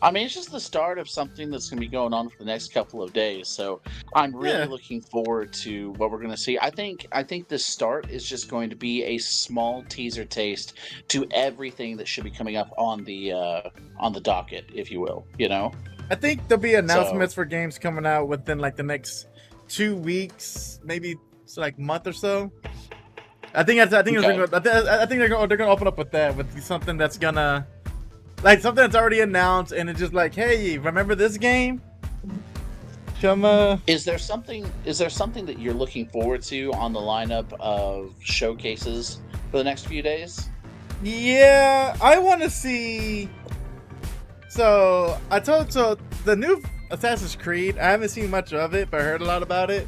I mean, it's just the start of something that's going to be going on for the next couple of days. So I'm really Yeah, looking forward to what we're going to see. I think the start is just going to be a small teaser taste to everything that should be coming up on the docket, if you will. You know. I think there'll be So announcements for games coming out within like the next 2 weeks, maybe it's like month or so. I think it's okay. gonna, I think they're gonna open up with that with something that's gonna like something that's already announced and it's just like, hey, remember this game? Come Is there something that you're looking forward to on the lineup of showcases for the next few days? yeah, I want to see. So the new Assassin's Creed. I haven't seen much of it, but I heard a lot about it.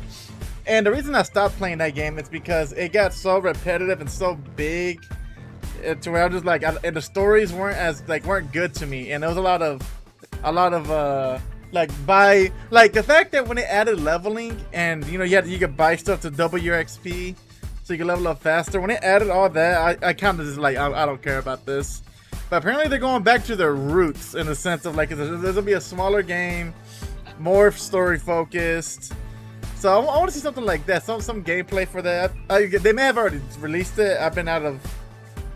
And the reason I stopped playing that game is because it got so repetitive and so big, to where I was just like, and the stories weren't good to me, and there was a lot of like buy like the fact that when they added leveling and you could buy stuff to double your XP, so you can level up faster. When they added all that, I kind of just like I don't care about this. But apparently they're going back to their roots in the sense of like there's gonna be a smaller game, more story focused. So I want to see something like that, some gameplay for that. They may have already released it. I've been out of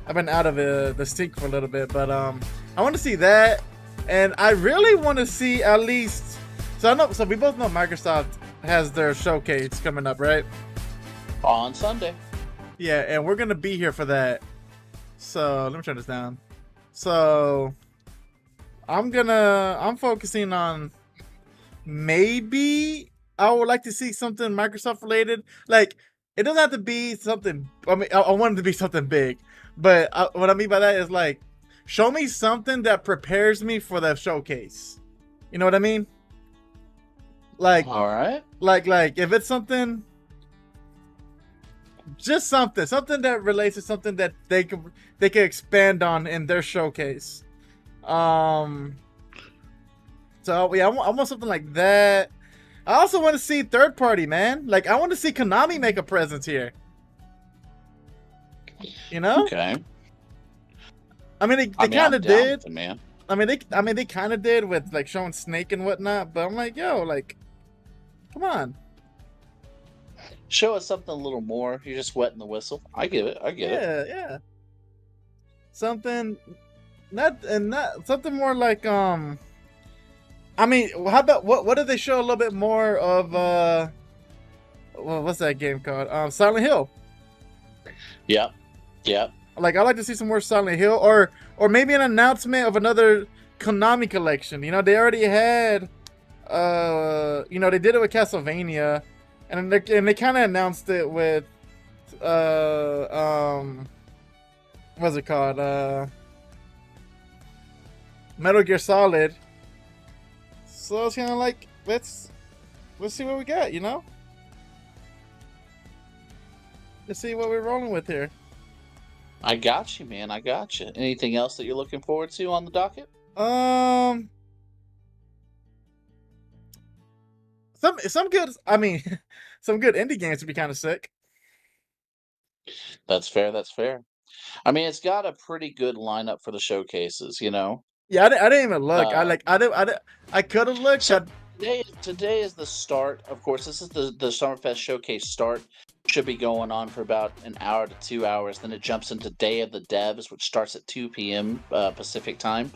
the sync for a little bit, but I want to see that, and I really want to see at least. So I know, so we both know Microsoft has their showcase coming up, right? On Sunday. Yeah, and we're gonna be here for that. So let me turn this down. So I'm focusing on maybe I would like to see something Microsoft related. Like it doesn't have to be something. I mean, I want it to be something big, but what I mean by that is like, show me something that prepares me for the showcase. You know what I mean? Like, All right. like if it's something, just something that relates to something that they can expand on in their showcase. Um. So yeah, I want something like that. I also want to see third party, man. Like I want to see Konami make a presence here. You know? Okay. I mean, I they mean, kind I'm of down did. with it, man. I mean, they kind of did with like showing Snake and whatnot. But I'm like, yo, like, come on. Show us something a little more. You're just wetting the whistle. I get it. I get it. Yeah, yeah. Something not something more like I mean, how about what did they show a little bit more of? What's that game called? Silent Hill. Yep. Yep. Like I like to see some more Silent Hill, or maybe an announcement of another Konami collection. You know, they already had, they did it with Castlevania, and they kind of announced it with, what's it called? Metal Gear Solid. So it's kind of like let's see what we got. You know, let's see what we're rolling with here. I got you, man. I got you. Anything else that you're looking forward to on the docket? Um, some good. I mean, some good indie games would be kind of sick. That's fair. That's fair. I mean, it's got a pretty good lineup for the showcases, you know? Yeah, I didn't even look. Uh, I could have looked. so today is the start. Of course, this is the Summerfest showcase start. Should be going on for about an hour to 2 hours. Then it jumps into Day of the Devs, which starts at 2 p.m. Pacific time.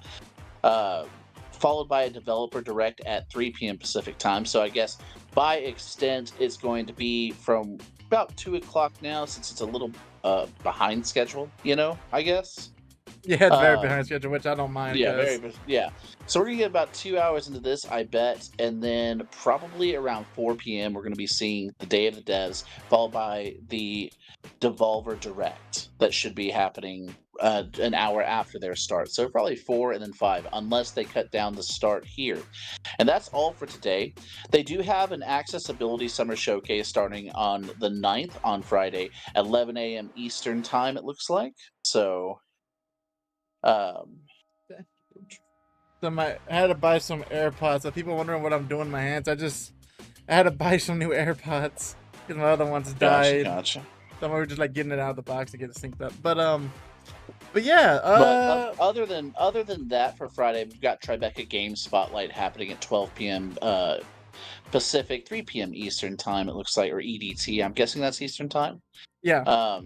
Uh, Followed by a developer direct at 3 p.m. Pacific time. So I guess by extent, it's going to be from about 2 o'clock now, since it's a little behind schedule. You know, I guess. Yeah, it's very Um, behind schedule, which I don't mind yeah, because yeah. So we're gonna get about 2 hours into this, I bet, and then probably around 4 p.m. we're gonna be seeing the Day of the Devs, followed by the Devolver Direct that should be happening an hour after their start. So probably 4 and then 5, unless they cut down the start here. And that's all for today. They do have an accessibility summer showcase starting on the 9th on Friday at 11 a.m. Eastern time. It looks like so. Um, I had to buy some AirPods. So people wondering what I'm doing with my hands, I had to buy some new AirPods because my other ones Gotcha, died. gotcha. So we were just like getting it out of the box to get it synced up. But yeah, But other than that, for Friday, we've got Tribeca Game Spotlight happening at 12 p.m. Pacific, 3 p.m. Eastern time. It looks like, or EDT. I'm guessing that's Eastern time. yeah.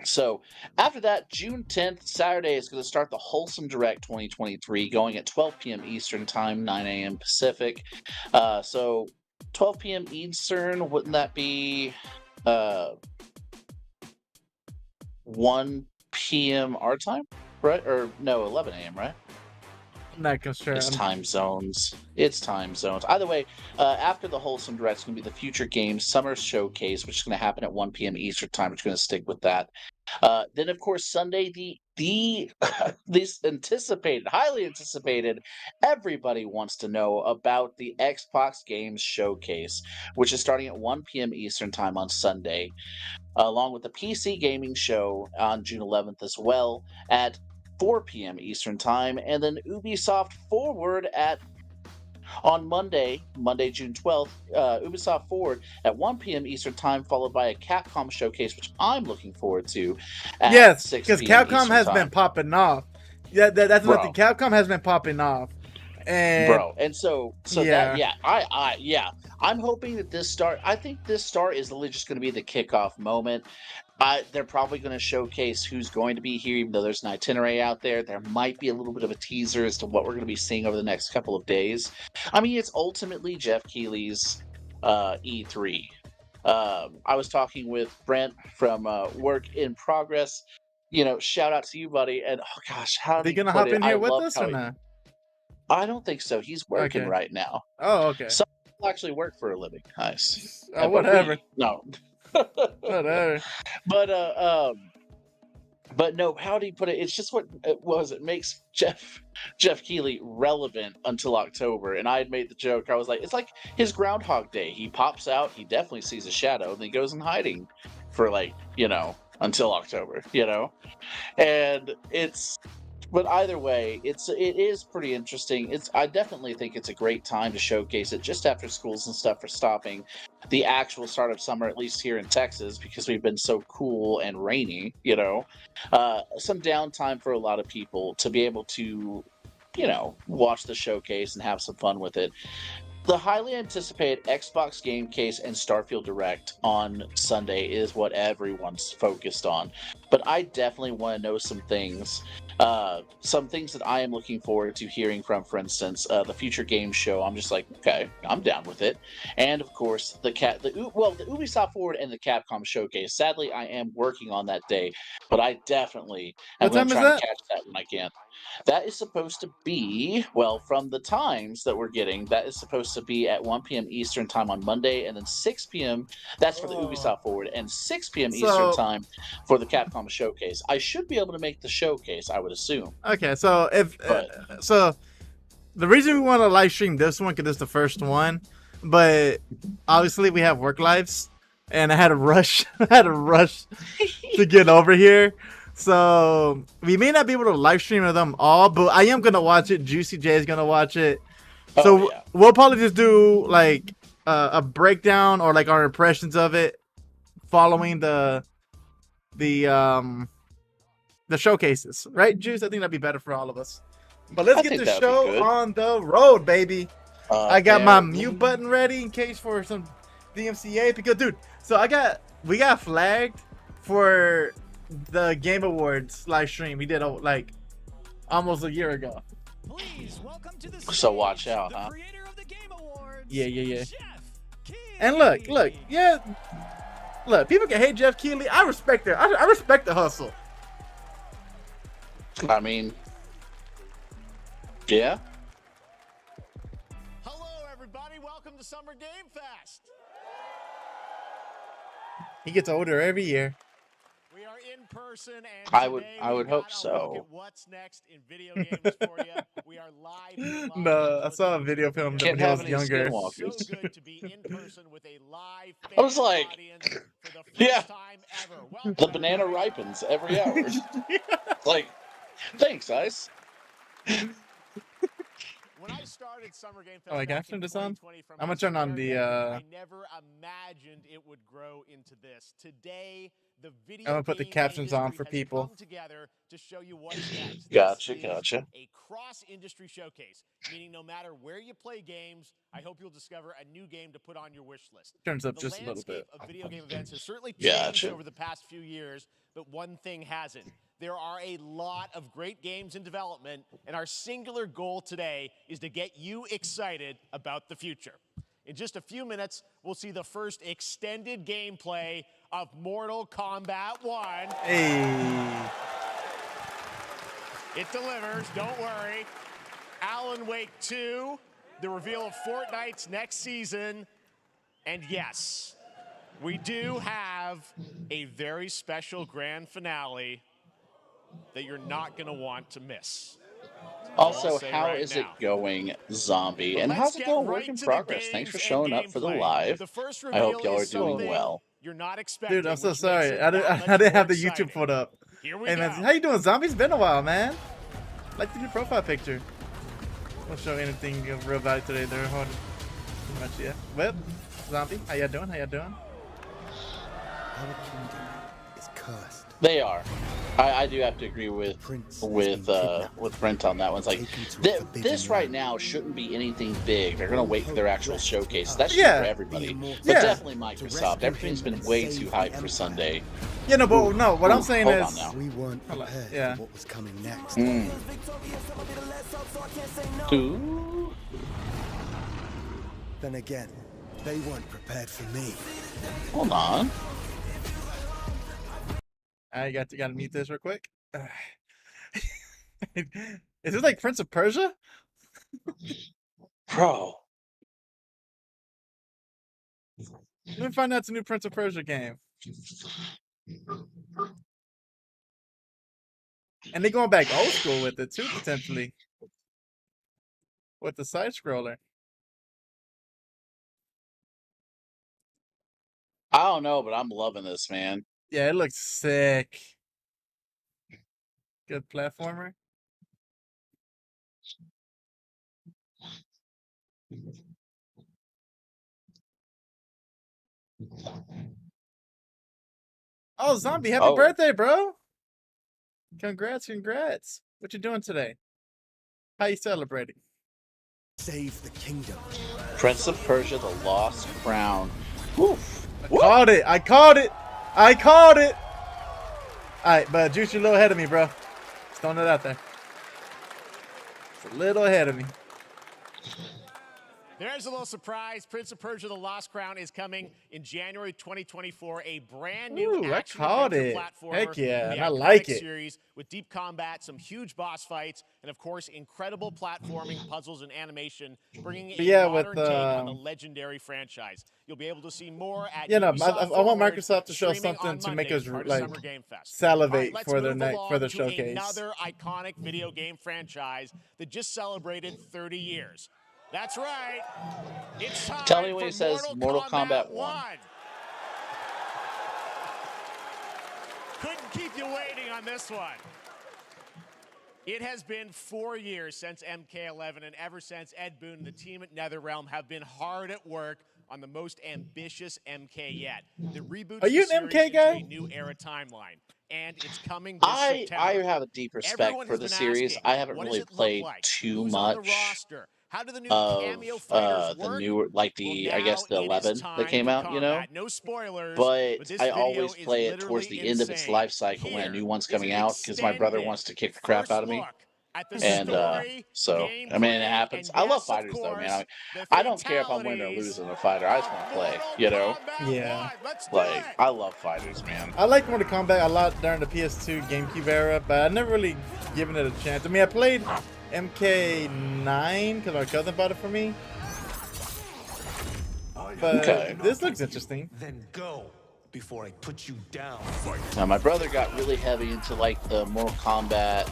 So after that, June 10th, Saturday, is going to start the Wholesome Direct 2023, going at 12 p.m. Eastern time, 9 a.m. Pacific. So 12 p.m. Eastern, wouldn't that be 1 p.m. our time, right? Or no, 11 a.m., right? I'm not concerned. It's time zones. It's time zones. Either way, after the Wholesome Direct, it's going to be the Future Games Summer Showcase, which is going to happen at 1 p.m. Eastern time. We're going to stick with that. Then, of course, Sunday, the these anticipated, highly anticipated, everybody wants to know about the Xbox Games Showcase, which is starting at 1 p.m. Eastern time on Sunday, along with the PC Gaming Show on June 11th as well at 4 p.m. Eastern time, and then Ubisoft Forward on Monday, June 12th, Ubisoft Forward at 1 p.m. Eastern time, followed by a Capcom showcase, which I'm looking forward to. At Yes, 6 because p.m. Capcom Eastern has time. been popping off. Yeah, that's Bro. nothing. Capcom has been popping off, and Bro, and so Yeah. I'm hoping that this start. I think this start is literally just going to be the kickoff moment. They're probably going to showcase who's going to be here, even though there's an itinerary out there. There might be a little bit of a teaser as to what we're going to be seeing over the next couple of days. I mean, it's ultimately Jeff Keighley's E3. I was talking with Brent from Work in Progress. You know, shout out to you, buddy. And oh gosh, how are they did he gonna put hop it? in I here with love us how or he- not? I don't think so. He's working Okay. right now. Oh, okay. Some people actually work for a living. Nice. Oh, whatever. No. Whatever. But no, how do you put it? It's just what it was. It makes Jeff Keighley relevant until October. And I had made the joke. I was like, it's like his Groundhog Day. He pops out, he definitely sees a shadow, and then he goes in hiding for until October, And but either way, it is pretty interesting. I definitely think it's a great time to showcase it just after schools and stuff are stopping. The actual start of summer, at least here in Texas, because we've been so cool and rainy, some downtime for a lot of people to be able to, watch the showcase and have some fun with it. The highly anticipated Xbox Game Case and Starfield Direct on Sunday is what everyone's focused on. But I definitely want to know some things that I am looking forward to hearing from. For instance, the Future Games Show. I'm just like, okay, I'm down with it. And of course, the Ubisoft Forward and the Capcom Showcase. Sadly, I am working on that day, but I definitely am going to try and catch that when I can. That is supposed to be, from the times that we're getting, that is supposed to be at 1 p.m. Eastern time on Monday, and then 6 p.m. That's for the Ubisoft Forward, and 6 p.m. Eastern time for the Capcom Showcase. I should be able to make the showcase, I would assume. Okay, so so the reason we want to live stream this one, because it's the first one, but obviously we have work lives, and I had to rush to get over here. So we may not be able to live stream them all, but I am gonna watch it. Juicy J is gonna watch it. So we'll probably just do like a breakdown or like our impressions of it following the showcases, right, Juice? I think that'd be better for all of us. But let's get the show on the road, baby. I got my mute button ready in case for some DMCA, because dude, so we got flagged for the Game Awards live stream we did like almost a year ago. Please welcome to the so watch out, huh? Yeah. And look, people can hate Jeff Keighley. I respect it. I respect the hustle. I mean, yeah. Hello, everybody. Welcome to Summer Game Fest. He gets older every year. We are in person, and I would hope so. Look at what's next in video games for you. We are live. No, I saw a video film when he was younger. So good to be in person with a live I was like, audience for the first time ever. Welcome. The banana ripens every hour. Like, thanks, guys. When I started started Summer Game Fest Oh, I back can in turn this on? 2020 from I'm gonna turn on the, despair, I never imagined it would grow into this. Today, the video I'm gonna put the game captions on industry for has people. come together to show you what's next. Gotcha, This is gotcha. a cross-industry showcase, meaning no matter where you play games, I hope you'll discover a new game to put on your wish list. Turns up The just a little bit. landscape of video game events has certainly changed Gotcha. over the past few years, but one thing hasn't. There are a lot of great games in development, and our singular goal today is to get you excited about the future. In just a few minutes, we'll see the first extended gameplay of Mortal Kombat 1. Hey. It delivers, don't worry. Alan Wake 2, the reveal of Fortnite's next season, and yes, we do have a very special grand finale that you're not going to want to miss. Also, I'll say how right is now. it going, Zombie? But And let's how's it get going, right work in to the progress? Thanks games for and showing up for the gameplay. live. The first I hope reveal y'all are is doing something well. You're not expecting. Dude, I'm so which makes sorry. it I that didn't much have the more YouTube exciting. put up. Here we Hey go. man, how you doing, Zombie? It's been a while, man. Like the new profile picture. Won't show anything of real value today. They're hard. Pretty much, yeah. Well, Zombie, how y'all doing? How y'all doing? Our kingdom is cursed. They are. I do have to agree with Prince has been Brent on that one. It's like taken to a forbidden this right land. now shouldn't be anything big. They're gonna wait for their actual showcase. That should Yeah. be for everybody. The But Yeah. definitely Microsoft. Everything's been way too hyped for Sunday. Yeah, no, but no. What I'm Ooh, saying hold is, on now. We weren't Hold on, prepared yeah. for what was coming next. Mm. Ooh. Then again, they weren't prepared for me. Hold on. I gotta mute this real quick. Is this like Prince of Persia? Bro. Let me find out it's a new Prince of Persia game. And they're going back old school with it too, potentially. With the side scroller. I don't know, but I'm loving this, man. Yeah, it looks sick. Good platformer. Oh, Zombie, happy Oh. birthday, bro. Congrats. What you doing today? How you celebrating? Save the kingdom. Prince of Persia: The Lost Crown. Oof. Called it. I called it. Alright, but Juice, you're a little ahead of me, bro. Just throwing it out there. It's a little ahead of me. There's a little surprise. Prince of Persia: The Lost Crown is coming in January 2024. A brand new Ooh, I action called adventure it. platformer Heck yeah, from the and I iconic like it. series with deep combat, some huge boss fights, and of course, incredible platforming, puzzles, and animation, bringing a Yeah, modern with, take on the legendary franchise. You'll be able to see more at Yeah, no, Ubisoft I want Forward, Microsoft to show streaming something on to make Monday, us part of like Summer Game Fest. salivate All right, let's for the move along for the to showcase. Another iconic video game franchise that just celebrated 30 years. That's right. It's time Tell me when for he says Mortal Kombat 1. Couldn't keep you waiting on this one. It has been 4 years since MK11, and ever since, Ed Boon and the team at NetherRealm have been hard at work on the most ambitious MK yet. The reboot Are you the an series MK into guy? a new era timeline, and it's coming this I September. have a deep respect Everyone for has the been series. asking, I haven't what really does it look played like? too Who's on the much roster? How do the new of cameo fighters the work? newer, like Well, the I guess now the it is 11 time that came for out, you know. combat. No spoilers, But this I video always is play it towards the literally end of its insane. life cycle when a Here new one's is coming an out because my brother extended wants to kick the crap first out of me. look at the And story, so I mean, it gameplay, happens. and I love yes, of fighters though, man. course, I don't care if I'm winning or fatalities losing a fighter. I just want to play, of you know. Mortal Kombat Yeah. 1. Let's do Like it. I love fighters, man. I liked Mortal Kombat a lot during the PS2 GameCube era, but I never really given it a chance. I mean, I played MK9 because my cousin bought it for me. But Okay. this looks interesting. Then go before I put you down. Now my brother got really heavy into like the Mortal Kombat.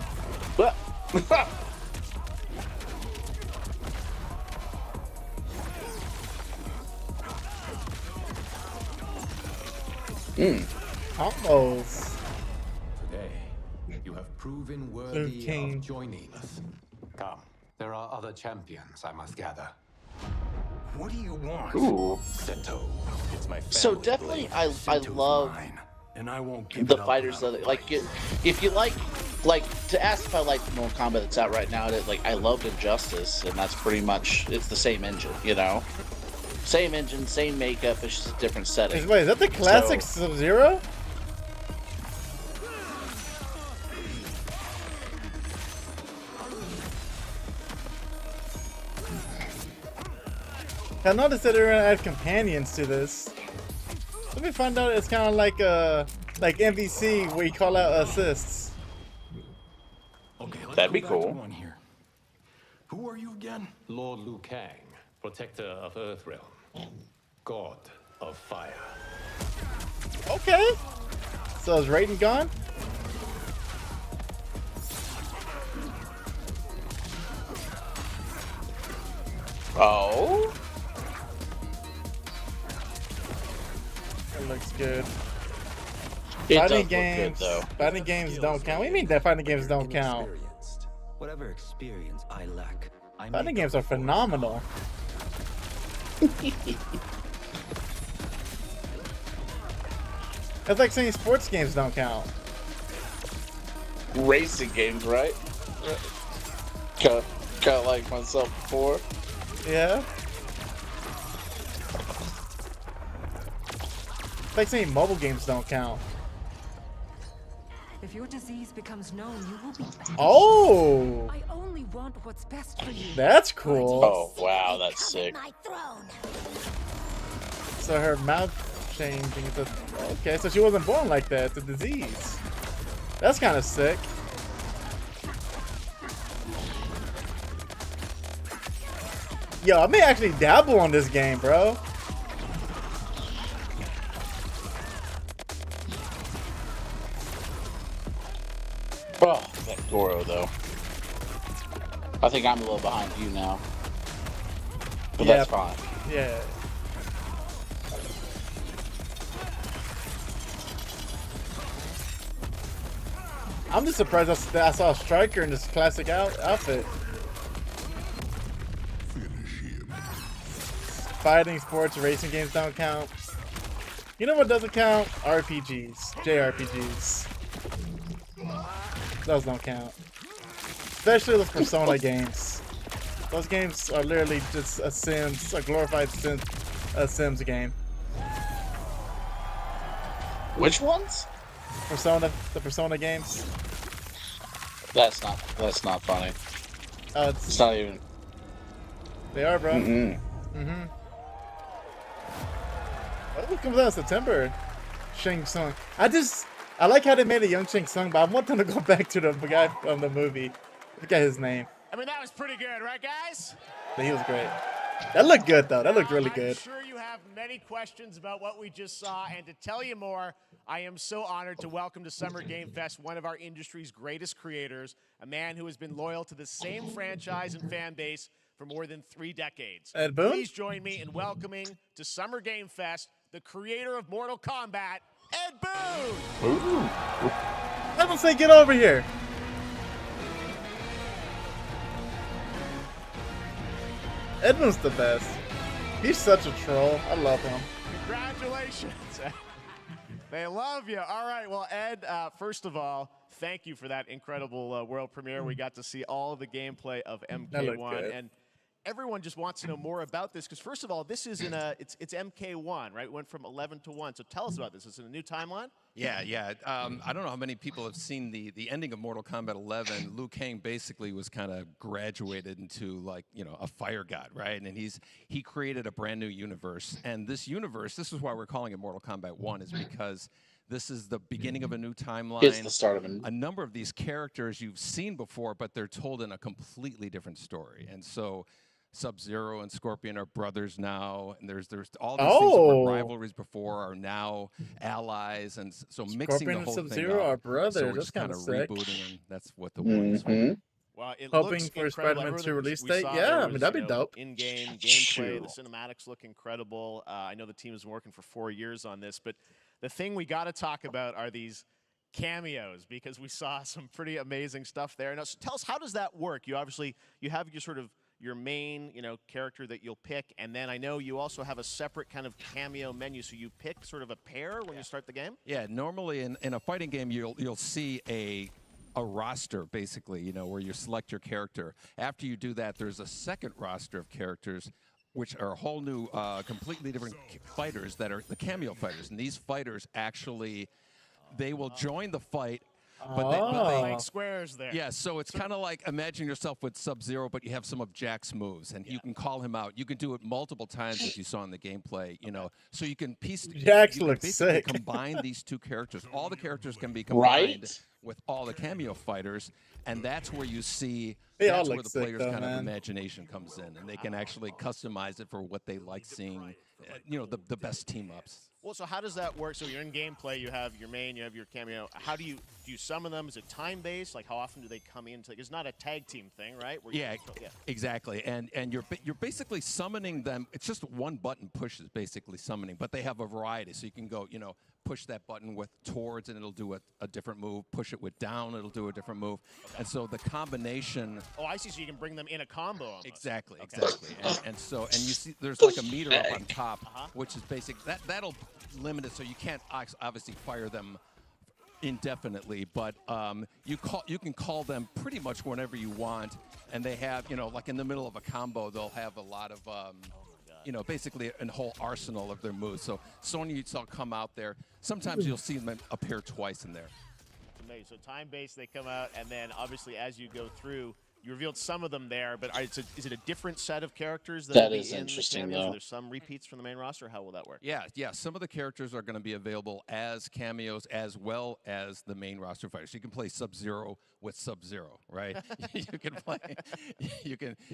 Combos. Today, you have proven worthy King. of joining us. Come. There are other champions, I must gather. What do you want? Ooh. Sento. It's my family So definitely, I Sinto's love mine, and I won't give the it up fighters without that a like fight. if you like to ask if I like the Mortal Kombat that's out right now, that like I loved Injustice, and that's pretty much it's the same engine, same engine, same makeup, it's just a different setting. Wait, is that the classic So- Sub-Zero? I noticed that they're gonna add companions to this. Let me find out. It's kind of like MVC where you call out assists. Okay, let's That'd go be back cool. to one here. Who are you again? Lord Liu Kang, protector of Earthrealm, god of fire. Okay. So is Raiden gone? Oh, It looks good. it does Fighting look good games. though. Fighting games don't count. What do you mean that fighting games don't count? Inexperienced. Whatever experience I lack, I Fighting make games up are for it. phenomenal. It's like saying sports games don't count. Racing games, right? Kind of like myself before. Yeah. It's like saying mobile games don't count. If your disease becomes known, you will be banished. Oh, I only want what's best for you. that's cool. Oh wow, that's sick. So her mouth changing. Okay, so she wasn't born like that. It's a disease. That's kind of sick. Yo, I may actually dabble on this game, bro. Oh, that Goro though. I think I'm a little behind you now, but Yeah. that's fine. Yeah. I'm just surprised that I saw a Striker in this classic outfit. Fighting, sports, racing games don't count. You know what doesn't count? RPGs. JRPGs. Those don't count. Especially those Persona games. Those games are literally just a glorified Sims game. Which ones? The Persona games. That's not funny. It's It's not even. They are, bro. Mm-mm. What comes out in September? Shang Tsung. I like how they made a young Shang Tsung, but I want them to go back to the guy from the movie. Forget his name. I mean, that was pretty good, right, guys? But he was great. That looked good, though. That looked really I'm good. sure you have many questions about what we just saw, and to tell you more, I am so honored to welcome to Summer Game Fest one of our industry's greatest creators, a man who has been loyal to the same franchise and fan base for more than 3 decades. Ed Boon? Please join me in welcoming to Summer Game Fest the creator of Mortal Kombat, Ed Boon! Let him say, get over here. Edmund's the best. He's such a troll. I love him. Congratulations. They love you. All right. Well, Ed, first of all, thank you for that incredible world premiere. We got to see all of the gameplay of looked MK1. good. And everyone just wants to know more about this because, first of all, this is it's MK1, right? It went from 11 to 1. So tell us about this. Is it a new timeline? Yeah. I don't know how many people have seen the ending of Mortal Kombat 11. Liu Kang basically was kind of graduated into a fire god, right? And he created a brand new universe. And this universe, this is why we're calling it Mortal Kombat 1, is because this is the beginning of a new timeline. It's the start of a number of these characters you've seen before, but they're told in a completely different story. And so Sub-Zero and Scorpion are brothers now, and there's all these things that were rivalries before are now allies, and so mixing Scorpion the and whole Sub-Zero thing are up. brothers. So we're That's just kind kinda of sick. rebooting, and that's what the one is for. Well, it Hoping looks for incredible. Spider-Man Everything 2 release we date? saw, Yeah, there I mean, was, that'd be dope. In-game gameplay, Sure. the cinematics look incredible. I know the team has been working for 4 years on this, but the thing we got to talk about are these cameos, because we saw some pretty amazing stuff there. Now, so tell us, how does that work? You obviously have your sort of your main, character that you'll pick, and then I know you also have a separate kind of cameo menu. So you pick sort of a pair when you start the game. Yeah, normally in a fighting game, you'll see a roster, basically, where you select your character. After you do that, there's a second roster of characters, which are a whole new, completely different fighters that are the cameo fighters. And these fighters actually, they will join the fight, but they Blank squares there. yeah, so it's kind of like, imagine yourself with Sub-Zero, but you have some of Jack's moves, and you can call him out. You can do it multiple times, as you saw in the gameplay, So you can Jax you can looks basically sick. combine these two characters. All the characters can be combined Right? with all the cameo fighters, and that's where you see, They all that's where look the sick, player's though, kind of man. imagination comes in, and they can actually customize it for what they like seeing, the best team-ups. Well, so how does that work? So you're in gameplay, you have your main, you have your cameo. How do you summon them? Is it time-based? Like, how often do they come in? It's not a tag team thing, right? Where Yeah, exactly. And you're basically summoning them. It's just one button push is basically summoning, but they have a variety. So you can go, push that button with towards, and it'll do a different move. Push it with down, it'll do a different move. And so the combination. Oh, I see. So you can bring them in a combo. Almost. Exactly. And so you see, there's like a meter up on top, which is basic. That'll limit it, so you can't obviously fire them indefinitely, but you can call them pretty much whenever you want, and they have, like in the middle of a combo, they'll have a lot of basically a whole arsenal of their moves. So Sonya, you saw come out there. Sometimes you'll see them appear twice in there. Amazing. So time-based, they come out, and then obviously as you go through, you revealed some of them there, but is it a different set of characters That will is be in interesting, the cameos? though. There's some repeats from the main roster. How will that work? Yeah. Some of the characters are going to be available as cameos as well as the main roster fighters. You can play Sub-Zero with Sub-Zero, right?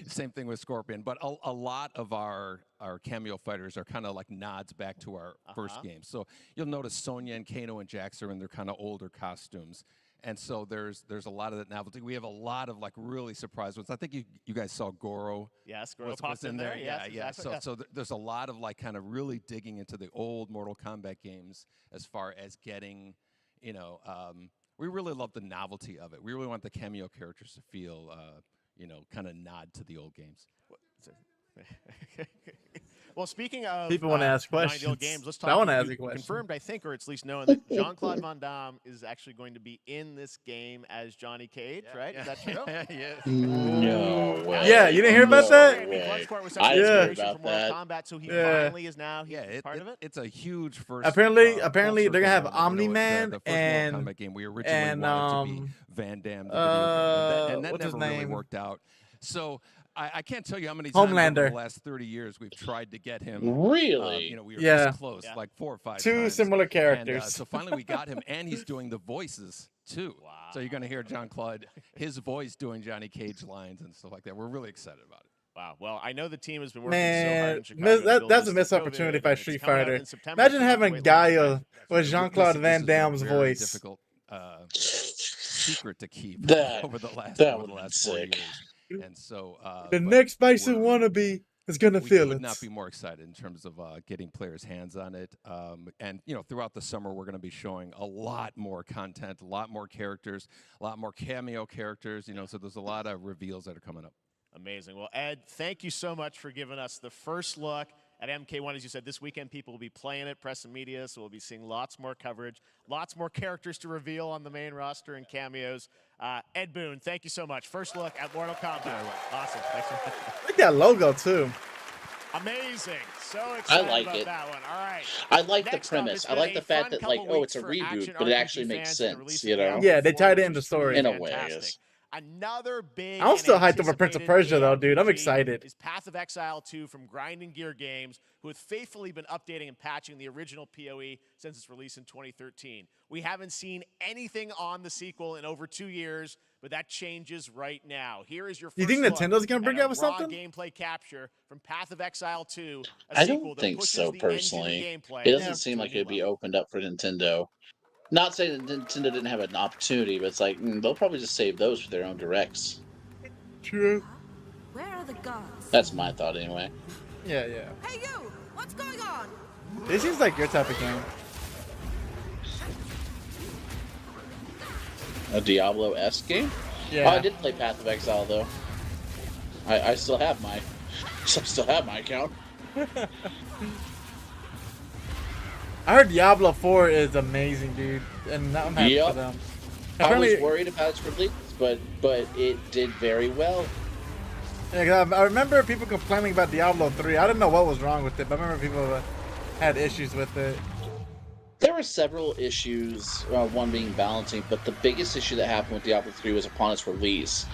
Same thing with Scorpion. But a lot of our cameo fighters are kind of like nods back to our first game. So you'll notice Sonya and Kano and Jax are in their kind of older costumes. And so there's a lot of that novelty. We have a lot of like really surprise ones. I think you guys saw Goro. Yes, Goro was popped in there. Yeah. Exactly. So there's a lot of like kind of really digging into the old Mortal Kombat games as far as getting, we really love the novelty of it. We really want the cameo characters to feel, kind of nod to the old games. Well, speaking of People wanna ask 90 old questions. games, let's I talk. wanna ask you a question. Confirmed, I think, or it's at least known that Jean-Claude Van Damme is actually going to be in this game as Johnny Cage, right? Is that true? Yeah. No way. Yeah, you didn't hear about that? way. Bloodsport was such I an didn't hear inspiration about for Mortal that. Kombat, so he Yeah. finally is now part of it. It's a huge first. Apparently full they're gonna have circle moment. Omni-Man The first and- Mortal Kombat game. We originally and, wanted to be Van Damme, the video game, and that what's his never really name? worked out. So I can't tell you how many times over Homelander. the last 30 years we've tried to get him. Really? We were Yeah. this close, like 4 or 5 Two times. similar And, characters. so finally we got him, and he's doing the voices too. Wow. So you're going to hear Jean-Claude, his voice doing Johnny Cage lines and stuff like that. We're really excited about it. Wow. Well, I know the team has been working so hard Man, in Chicago. to build that's a this missed COVID, opportunity and by it's Street coming out Fighter. in September, Imagine so having wait Gaia long. with Jean-Claude This Van is a Damme's very voice. difficult secret to keep That- over the last that over the would've last been 4 sick. years. And so The but next Bison we're- wannabe is gonna we feel could it. not be more excited in terms of getting players' hands on it. And throughout the summer, we're going to be showing a lot more content, a lot more characters, a lot more cameo characters. So there's a lot of reveals that are coming up. Amazing. Well, Ed, thank you so much for giving us the first look at MK1. As you said, this weekend people will be playing it, press and media, so we'll be seeing lots more coverage, lots more characters to reveal on the main roster and cameos. Ed Boon, thank you so much. First look at Mortal Kombat. Awesome. Thanks so much. I like that logo too. Amazing. So excited like about it. that one. All right. I like the Next up, premise. it's I been like a the fact fun that, like, couple oh, it's a weeks for reboot, action but it RPG actually makes fans to sense, release you the know? Battlefield Yeah, they tied it 4, into which is story. In a really way, I fantastic. guess. Another big. I'm still and hyped over Prince of anticipated Persia, though, dude. I'm RPG excited. Is Path of Exile 2 from Grinding Gear Games, who have faithfully been updating and patching the original PoE since its release in 2013. We haven't seen anything on the sequel in over 2 years, but that changes right now. Here is your first You think look Nintendo's gonna bring at a out with raw something? gameplay capture from Path of Exile 2, a I sequel don't that think pushes so, the engine of personally. gameplay It doesn't to seem a like new it'd be level. opened up for Nintendo. Not saying that Nintendo didn't have an opportunity, but it's like, they'll probably just save those for their own directs. True. Where are the guards? That's my thought, anyway. Yeah, yeah. Hey you! What's going on? This seems like your type of game. A Diablo-esque game? Yeah. Oh, I did play Path of Exile though. I still have my account. I heard Diablo 4 is amazing, dude, and I'm happy for Yep. them. I Apparently, was worried about its release, but it did very well. yeah, 'cause I remember people complaining about Diablo 3. I didn't know what was wrong with it, but I remember people had issues with it. There were several issues, one being balancing, but the biggest issue that happened with Diablo 3 was upon its release.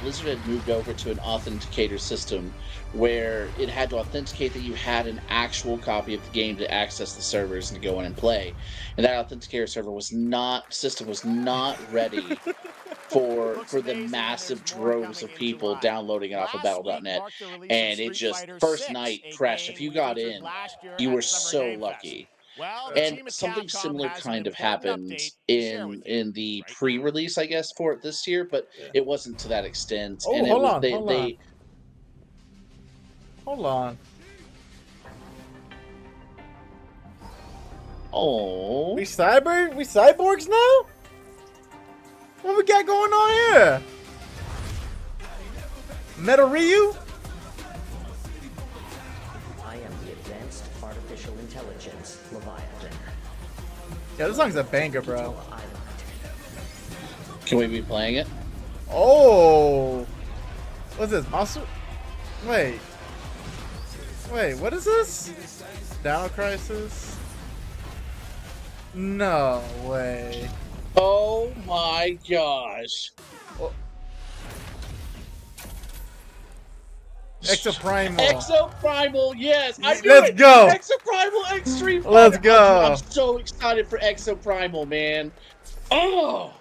Blizzard had moved over to an authenticator system where it had to authenticate that you had an actual copy of the game to access the servers and to go in and play. And that authenticator server was not ready for the massive droves of people downloading it off of Battle.net. And it just, first night, crashed. If you got in, you were so lucky. Well, And something similar kind of happened in the pre-release, I guess, for it this year, but it wasn't to that extent. Oh, and hold it was, on, hold on. Oh, We cyborgs now? What we got going on here? Metal Ryu? I am the Advanced Artificial Intelligence Leviathan. Yeah, this song's a banger, bro. can we be playing it? Oh, what's this? Monster? Wait, what is this? Dino Crisis? No way. Oh my gosh! Exoprimal. Exoprimal, yes! I knew Let's it! go. Exoprimal Extreme Fighter! Let's go. I'm so excited for Exoprimal, man. Oh!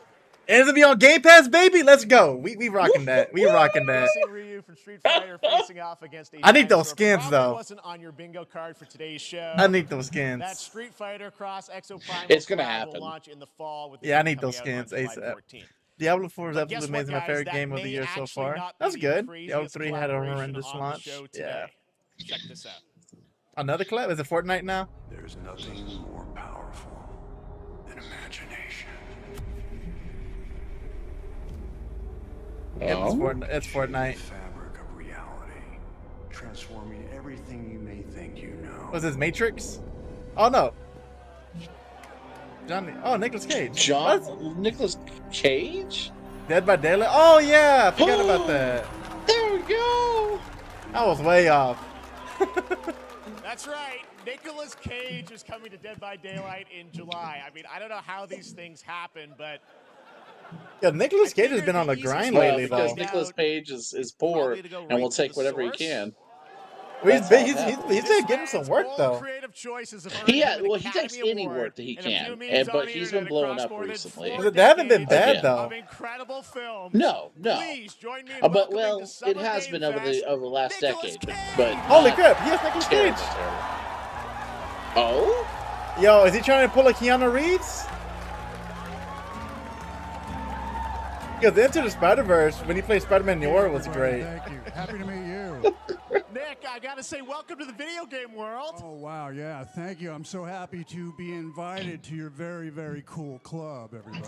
And it's gonna be on Game Pass, baby. Let's go. We rocking that. We rocking that. Facing Ryu from Street Fighter facing off against a I need those dinosaur skins, probably though. Wasn't on your bingo card for today's show. I need those skins. That Street Fighter Cross Exoprimal It's gonna collab happen. will launch in the fall with the Yeah, I game need those coming out on skins July ASAP. 14th. Diablo 4 is But absolutely guess what, amazing. My guys? favorite That game of the may year so actually far. not That's be the good. craziest Diablo 3 had a collaboration horrendous on the launch. show Yeah. today. Check this out. Another collab? Is it Fortnite now? There's nothing more powerful than imagination. Yep, it's Fortnite. Fabric of reality, transforming everything you may think you know. Was this Matrix? Oh no. Johnny. Oh, Nicolas Cage. Nicolas Cage? Dead by Daylight. Oh yeah, I forgot about that. There we go! I was way off. That's right. Nicolas Cage is coming to Dead by Daylight in July. I mean, I don't know how these things happen, but Yeah, Nicolas Cage has figured been on the a grind easiest way lately, Because though. Nicolas Cage is poor Probably to go and right will to take the whatever he source. can. Well, That's how it he's happens. been getting some work though. Creative choices have He earned him an he takes Academy any Award work that he and a few can, memes but on the he's been internet blowing across up more than recently. 4 They haven't been bad Again. though. of incredible films. No. Please join me in But welcoming well, to it Summer has Game been over Fest, the last Nicolas decade. Cage. But Holy not crap, he has Nicolas terrible, Cage. terrible. Oh? Yo, is he trying to pull a Keanu Reeves? Because Into the Spider-Verse, when he played Spider-Man Noir, was great. Thank you. Happy to meet you. Nick, I gotta say, welcome to the video game world. Oh, wow. Yeah, thank you. I'm so happy to be invited to your very, very cool club, everybody.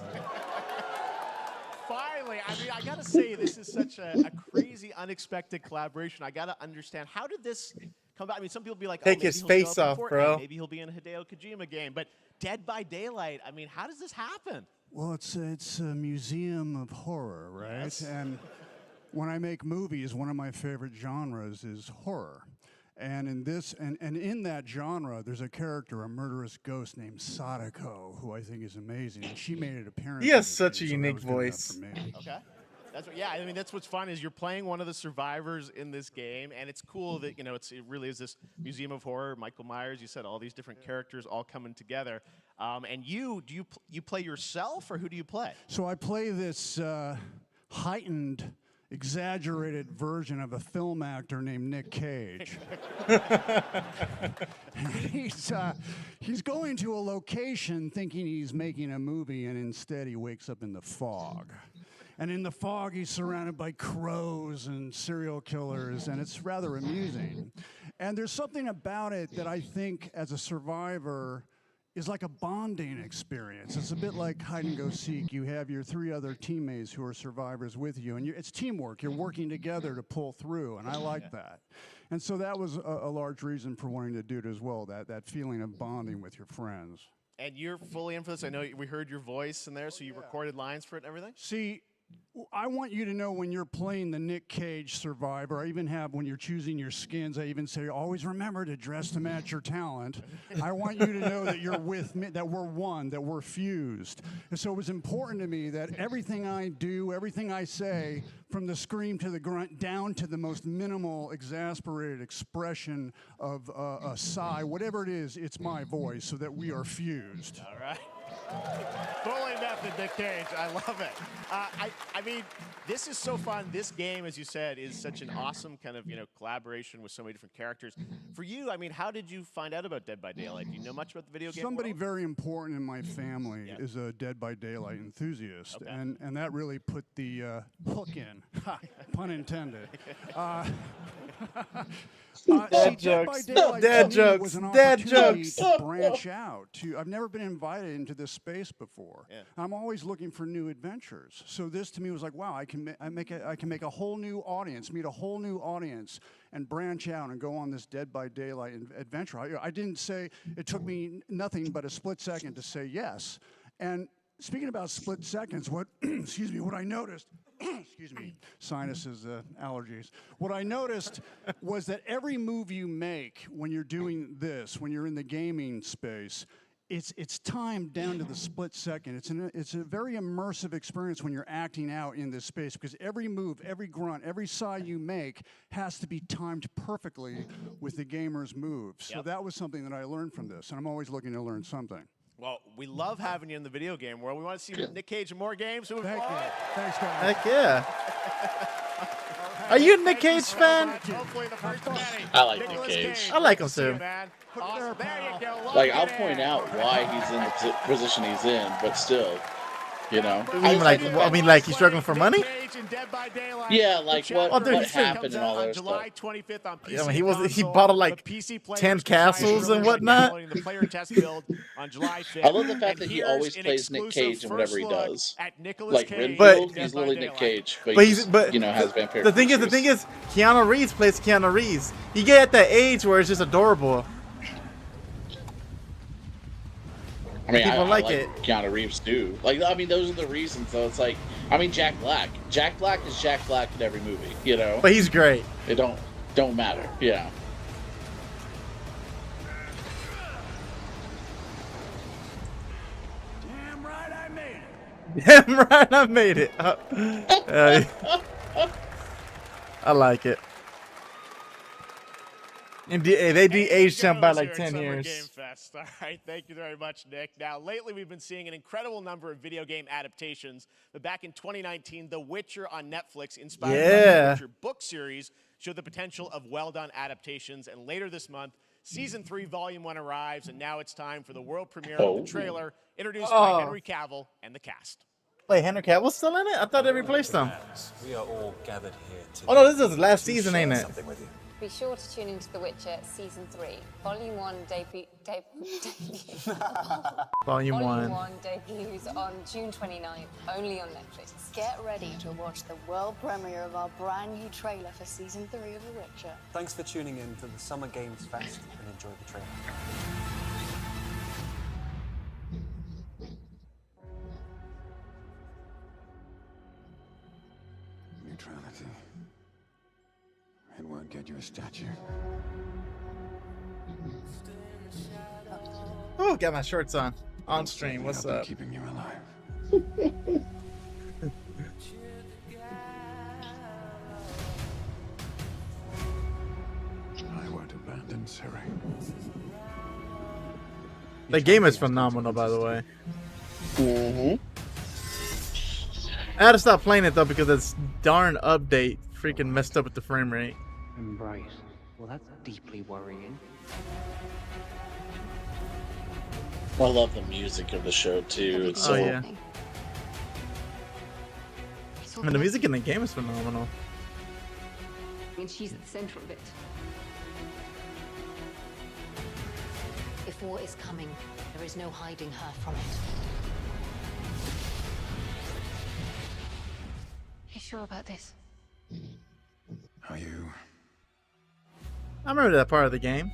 Finally, I mean, I gotta say, this is such a crazy, unexpected collaboration. I gotta understand, how did this come about? I mean, some people be like, Take maybe his he'll face show up off, in Fortnite, bro. Maybe he'll be in a Hideo Kojima game, but Dead by Daylight, I mean, how does this happen? Well, it's a museum of horror, right? Yes. And when I make movies, one of my favorite genres is horror. And in this, and in that genre, there's a character, a murderous ghost named Sadako, who I think is amazing. And she made an appearance. He has in this such a game, so that unique was good enough voice. for me. Okay. Yeah, I mean, that's what's fun is you're playing one of the survivors in this game, and it's cool that, it really is this museum of horror. Michael Myers, you said all these different characters all coming together. And you play yourself, or who do you play? So I play this heightened, exaggerated version of a film actor named Nick Cage. He's going to a location thinking he's making a movie, and instead he wakes up in the fog. And in the fog, he's surrounded by crows and serial killers, and it's rather amusing. And there's something about it that I think, as a survivor, is like a bonding experience. It's a bit like hide and go seek. You have your 3 other teammates who are survivors with you, and it's teamwork. You're working together to pull through, and I like that. And so that was a large reason for wanting to do it as well, that feeling of bonding with your friends. And you're fully in for this. I know we heard your voice in there, so you recorded lines for it and everything? See, I want you to know when you're playing the Nick Cage survivor, I even have when you're choosing your skins, I even say, always remember to dress to match your talent. I want you to know that you're with me, that we're one, that we're fused. And so it was important to me that everything I do, everything I say, from the scream to the grunt, down to the most minimal, exasperated expression of a sigh, whatever it is, it's my voice, so that we are fused. All right. Fully method, Nick Cage. I love it. I mean, this is so fun. This game, as you said, is such an awesome kind of, collaboration with so many different characters. For you, I mean, how did you find out about Dead by Daylight? Do you know much about the video game Somebody world? very important in my family is a Dead by Daylight enthusiast, and that really put the hook in, pun intended. Dead jokes. Dead jokes. Was an Dead opportunity jokes. to branch out. I've never been invited into this space before. Yeah. I'm always looking for new adventures. So this to me was like, wow, I can make a whole new audience, meet a whole new audience, and branch out and go on this Dead by Daylight adventure. I didn't say, it took me nothing but a split second to say yes. And speaking about split seconds, what excuse me, what I noticed. Excuse me, sinuses, allergies. What I noticed was that every move you make when you're doing this, when you're in the gaming space, it's timed down to the split second. It's a very immersive experience when you're acting out in this space, because every move, every grunt, every sigh you make has to be timed perfectly with the gamer's moves. So that was something that I learned from this, and I'm always looking to learn something. Well, we love having you in the video game world. We want to see Nick Cage in more games. So Thank you. Thanks, guys. Heck yeah. Are you a Nick Cage fan? Hopefully the first penny. I like Nick Nicolas Cage. I like him See you, too. man. Awesome. There you go. Like, Lock I'll it point in. out why he's in the position he's in, but still, I mean, like he's struggling for money? Yeah, like what dude, happened and all that stuff. July 25th on PC Yeah, I mean, he console. bought like The PC players 10 can castles sign and up whatnot. downloading the player test build on July 5th. I love the fact And that he here's always an plays Nick exclusive Cage in whatever he first look does. at Nicolas Like Cage Renfield, in he's Dead by literally Nick Daylight. Cage, but But has vampire. the thing is, Keanu Reeves plays Keanu Reeves. You get at that age where it's just adorable. I mean, People I like like it. Keanu Reeves too. Like, I mean, those are the reasons. So it's like, I mean, Jack Black. Jack Black is Jack Black in every movie. But he's great. It don't matter. Yeah. Damn right I made it. Damn right, I made it. I like it. And they de-aged him by like 10 years. Game Fest. All right, thank you very much, Nick. Now, lately we've been seeing an incredible number of video game adaptations. But back in 2019, The Witcher on Netflix, inspired by the Witcher book series, showed the potential of well-done adaptations. And later this month, Season 3, Volume 1 arrives, and now it's time for the world premiere of the trailer, introduced by Henry Cavill and the cast. Wait, Henry Cavill's still in it? I thought they replaced him. We are all gathered here today. Oh no, this is the last season, ain't it? Something with you. Be sure to tune into The Witcher Season 3. Volume 1 Volume 1. debuts on June 29th, only on Netflix. Get ready to watch the world premiere of our brand new trailer for Season 3 of The Witcher. Thanks for tuning in to the Summer Games Fest and enjoy the trailer. Neutrality. It won't get you a statue. Oh, got my shorts on stream. What's up? Keeping you alive. I won't abandon Ciri. The game is phenomenal, by the way. Mm-hmm. I had to stop playing it though because this darn update freaking messed up with the frame rate. Right. Well, that's deeply worrying. I love the music of the show too. It's Oh so yeah. I mean, the music in the game is phenomenal. And she's at the center of it. If war is coming, there is no hiding her from it. You sure about this? Are you? I remember that part of the game.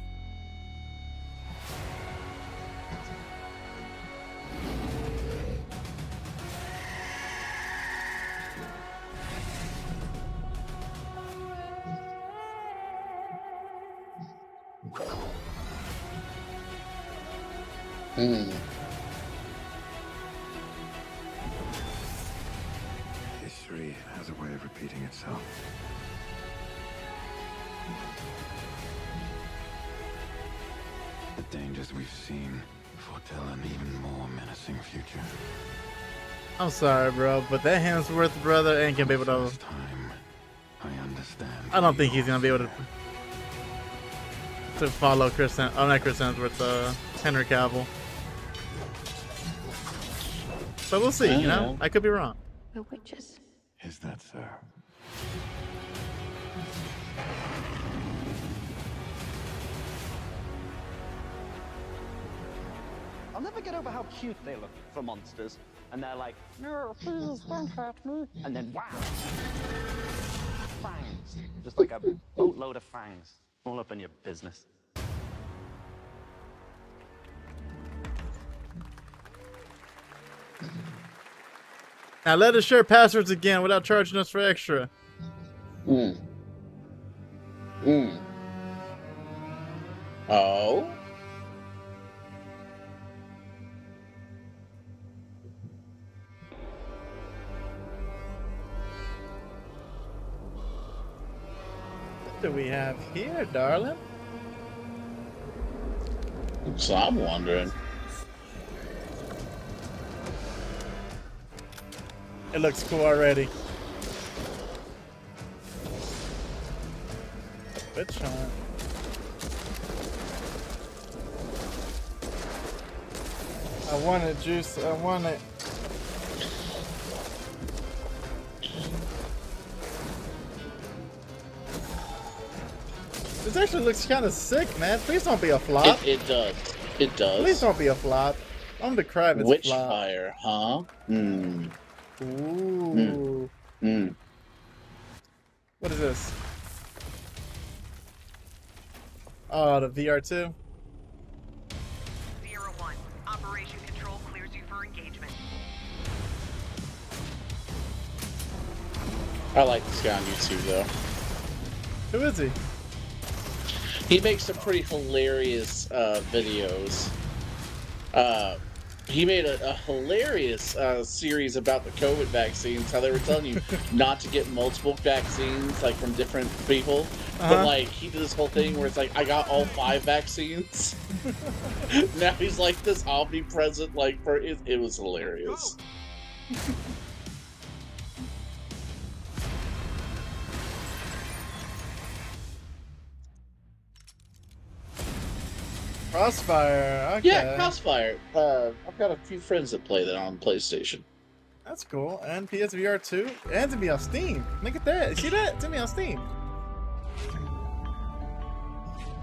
History has a way of repeating itself. The dangers we've seen foretell an even more menacing future. I'm sorry, bro, but that Hemsworth brother ain't gonna be able to. I understand. I don't think he's gonna be able to follow Chris. Oh, not Chris Hemsworth. Henry Cavill. But we'll see. You know, I could be wrong. We're witches. Is that so? I'll never get over how cute they look for monsters. And they're like, no, please don't hurt me. And then, wow. Fangs. Just like a boatload of fangs. All up in your business. Now let us share passwords again without charging us for extra. Oh? What do we have here, darling? So I'm wondering. It looks cool already. Bitch hunt. I want it, Juice. I want it. This actually looks kind of sick, man. Please don't be a flop. It does. It does. Please don't be a flop. I'm the Kravitz flop. Witchfire, huh? Ooh. What is this? Oh, the VR2. 01. Operation Control clears you for engagement. I like this guy on YouTube, though. Who is he? He makes some pretty hilarious videos. He made a hilarious series about the COVID vaccines, how they were telling you not to get multiple vaccines, like from different people. But like, he did this whole thing where it's like, I got all 5 vaccines. Now he's like this omnipresent, like, it was hilarious. Crossfire. Okay. Yeah, Crossfire. I've got a few friends that play that on PlayStation. That's cool. And PSVR 2. And to be on Steam. Look at that. See that? It's to be on Steam.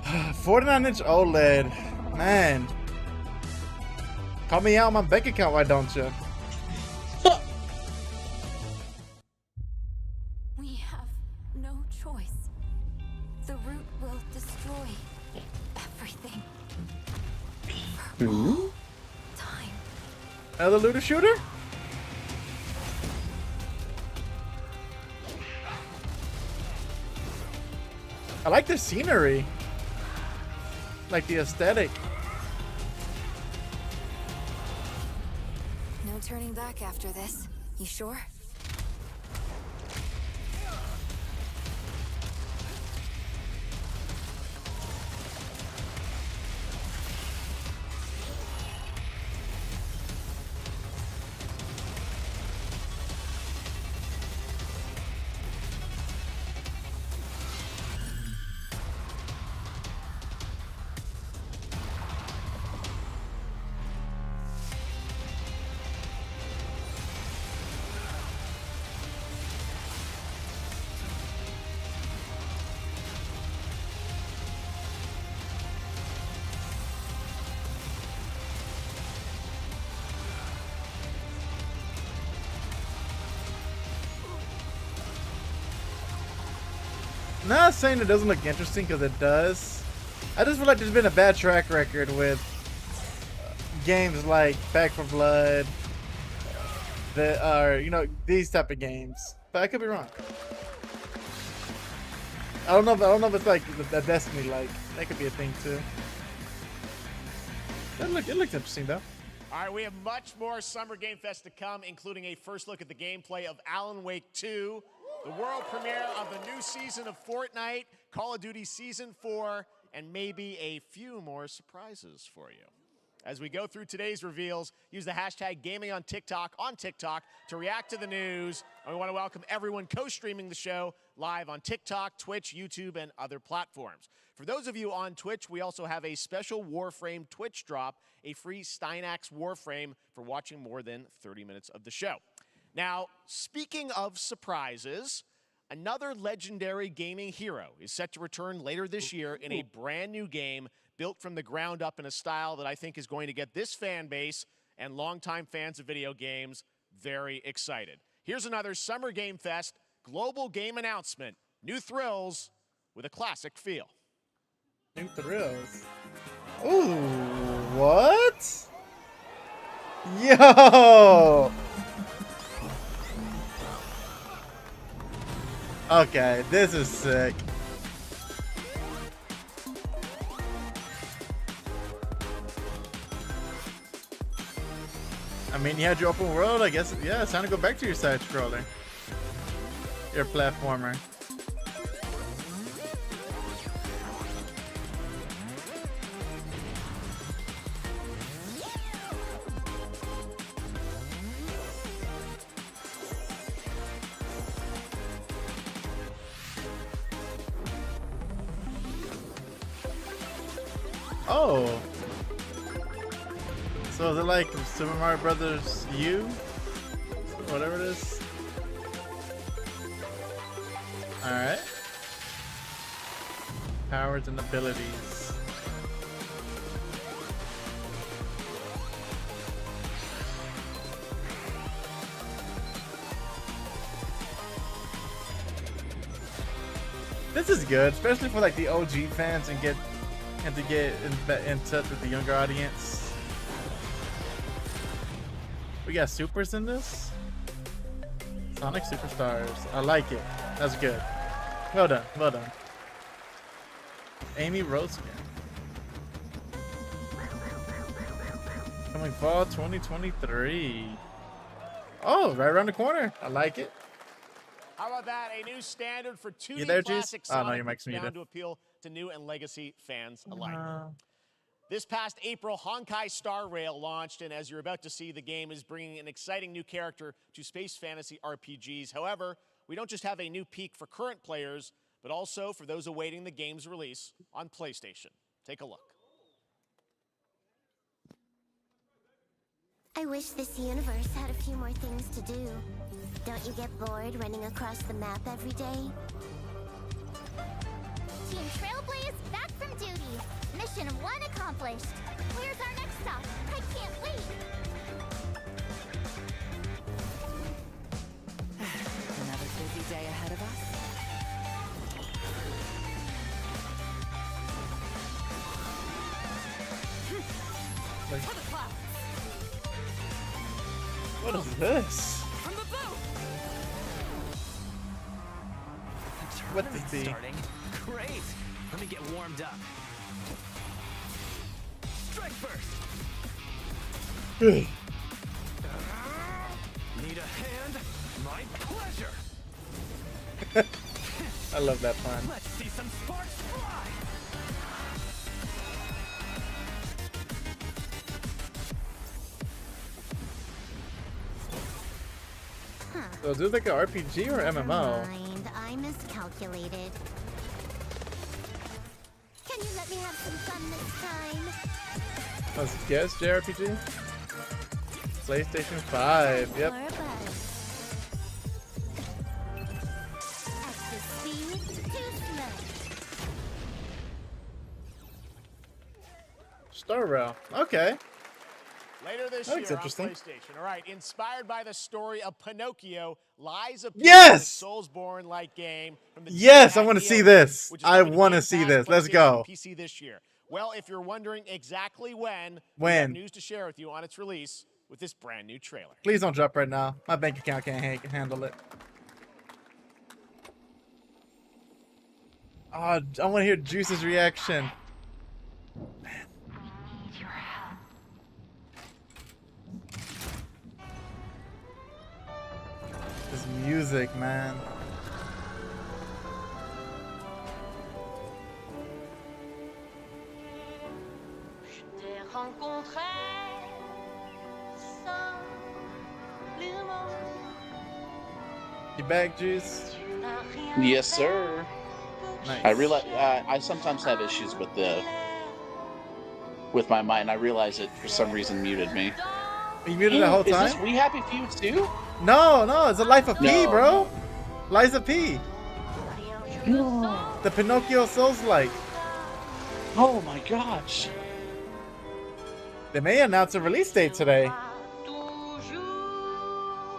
49-inch OLED. Man. Call me out on my bank account, why don't you? We have no choice. The root will destroy everything. Time. Another looter shooter? I like the scenery. Like the aesthetic. No turning back after this. You sure? Not saying it doesn't look interesting, because it does. I just feel like there's been a bad track record with games like Back 4 Blood, that are, you know, these type of games. But I could be wrong. I don't know if it's like the Destiny like. That could be a thing too. It looks interesting though. All right, we have much more Summer Game Fest to come, including a first look at the gameplay of Alan Wake 2, the world premiere of the new season of Fortnite, Call of Duty Season 4, and maybe a few more surprises for you. As we go through today's reveals, use the hashtag gaming on TikTok to react to the news. And we want to welcome everyone co-streaming the show live on TikTok, Twitch, YouTube, and other platforms. For those of you on Twitch, we also have a special Warframe Twitch drop, a free Steinax Warframe for watching more than 30 minutes of the show. Now, speaking of surprises, another legendary gaming hero is set to return later this year in a brand new game built from the ground up in a style that I think is going to get this fan base and longtime fans of video games very excited. Here's another Summer Game Fest global game announcement. New thrills with a classic feel. New thrills. Ooh, what? Yo! Okay, this is sick. I mean, you had your open world, I guess. Yeah, it's time to go back to your side scroller. Your platformer. Oh. So is it like Super Mario Brothers U? Whatever it is. Alright. Powers and abilities. This is good, especially for like the OG fans and to get in touch with the younger audience. We got supers in this? Sonic Superstars. I like it. That's good. Well done. Well done. Amy Rose again. Coming fall 2023. Oh, right around the corner. I like it. How about that? A new standard for 2D You there, classic Juice? Oh, no, Sonic your mic's bound muted. to appeal to new and legacy fans alike. This past April, Honkai Star Rail launched, and as you're about to see, the game is bringing an exciting new character to space fantasy RPGs. However, we don't just have a new peak for current players, but also for those awaiting the game's release on PlayStation. Take a look. I wish this universe had a few more things to do. Don't you get bored running across the map every day? Team Trailblaze back from duty. Mission 1 accomplished. Where's our next stop? I can't wait. Another busy day ahead of us. Like, For the clouds. what is this? From the boat. What is the? Starting. Great. Let me get warmed up. Strike first. Need a hand? My pleasure. I love that pun. Let's see some sparks fly. So is this like an RPG or MMO? Mind, I miscalculated. Can you let me have some fun this time? Let's guess JRPG. PlayStation 5. Yep. Extra speed, too slow. Star Rail. Okay. Later this That year looks on interesting. PlayStation. All right, inspired by the story of Pinocchio, Liza P. Yes! Soulsborne-like game from the Yes, I team want at to see EOE, this. which is I coming to want to Game see Pass, this. Let's PlayStation, go. and PC this year. Well, if you're wondering exactly when, we have news to share with you on its release with this brand new trailer. Please don't drop right now. My bank account can't handle it. Oh, I want to hear Juice's reaction. This music, man. You back, Juice? Yes, sir. Nice. I realize I sometimes have issues with my mic, and I realize it for some reason muted me. You muted the whole time? Is this We Happy Few too? No, it's a Life of P, No. bro. Liza P. The Pinocchio Souls-like. Oh my gosh. They may announce a release date today.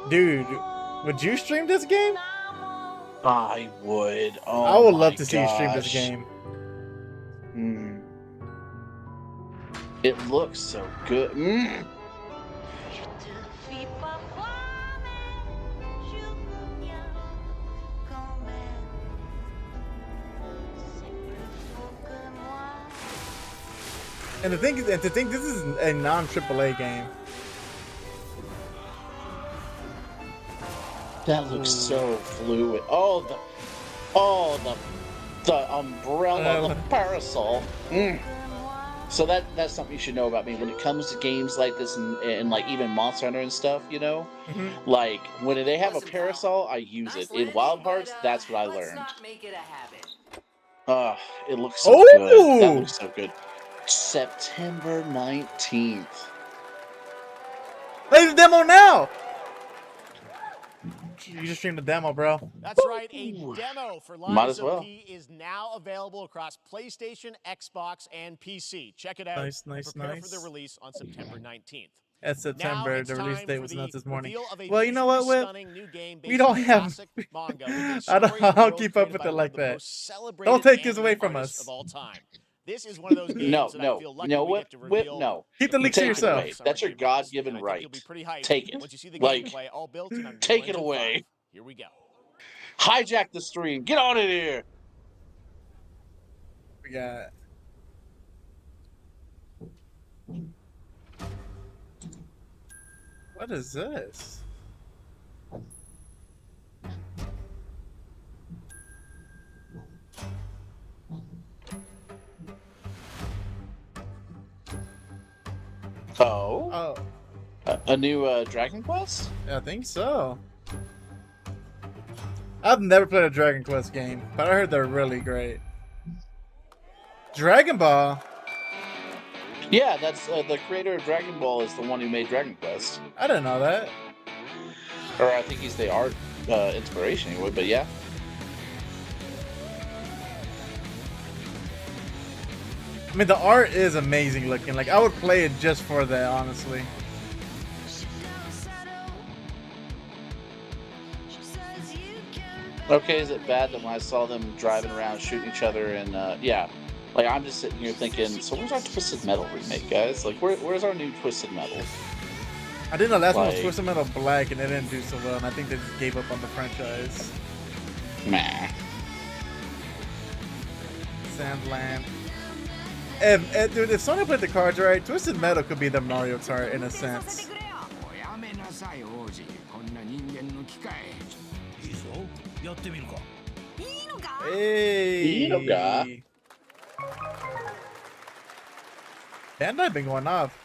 Dude, would you stream this game? I would. Oh, I would my love to see you stream this gosh. game. It looks so good. And to think this is a non-AAA game. That looks so fluid. Oh, the umbrella, the parasol. So that's something you should know about me when it comes to games like this and like even Monster Hunter and stuff. You know, like when they have a parasol, I use it. In Wild Hearts, that's what I learned. Make it a habit. It looks so good. That looks so good. September 19th. Play the demo now. You just streamed the demo, bro. That's right, a demo for Might as Liza well. P is now available across PlayStation, Xbox, and PC. Check it out. Nice, and nice, prepare nice. for the release on September 19th. That's September. Now The it's release time date for was the announced this morning. reveal of a Well, you know what, visually Whip? stunning new game We based don't on have. classic manga with a I story don't and world keep up created with by it one like of the that. most celebrated Don't take this anime away from artists us. of all time. This is one of those games that I feel lucky we get to reveal. No. Keep the leaks to Take it yourself. away. That's your God-given right. Take it. Once you see the Like, gameplay, all built in on take Unreal it Engine away. 5. Here we go. Hijack the stream. Get on in here. We got. What is this? Oh. A new Dragon Quest? I think so. I've never played a Dragon Quest game, but I heard they're really great. Dragon Ball? Yeah, that's the creator of Dragon Ball is the one who made Dragon Quest. I didn't know that. Or I think he's the art inspiration anyway, but yeah. I mean, the art is amazing looking. Like, I would play it just for that, honestly. Okay, is it bad that when I saw them driving around shooting each other and yeah, like I'm just sitting here thinking, so where's our Twisted Metal remake, guys? Like, where's our new Twisted Metal? I think the last one was Like- Twisted Metal Black, and it didn't do so well, and I think they just gave up on the franchise. Nah. Sandland. Dude, if Sony played the cards right, Twisted Metal could be the Mario Kart in a sense. Hey. Bandai been going off.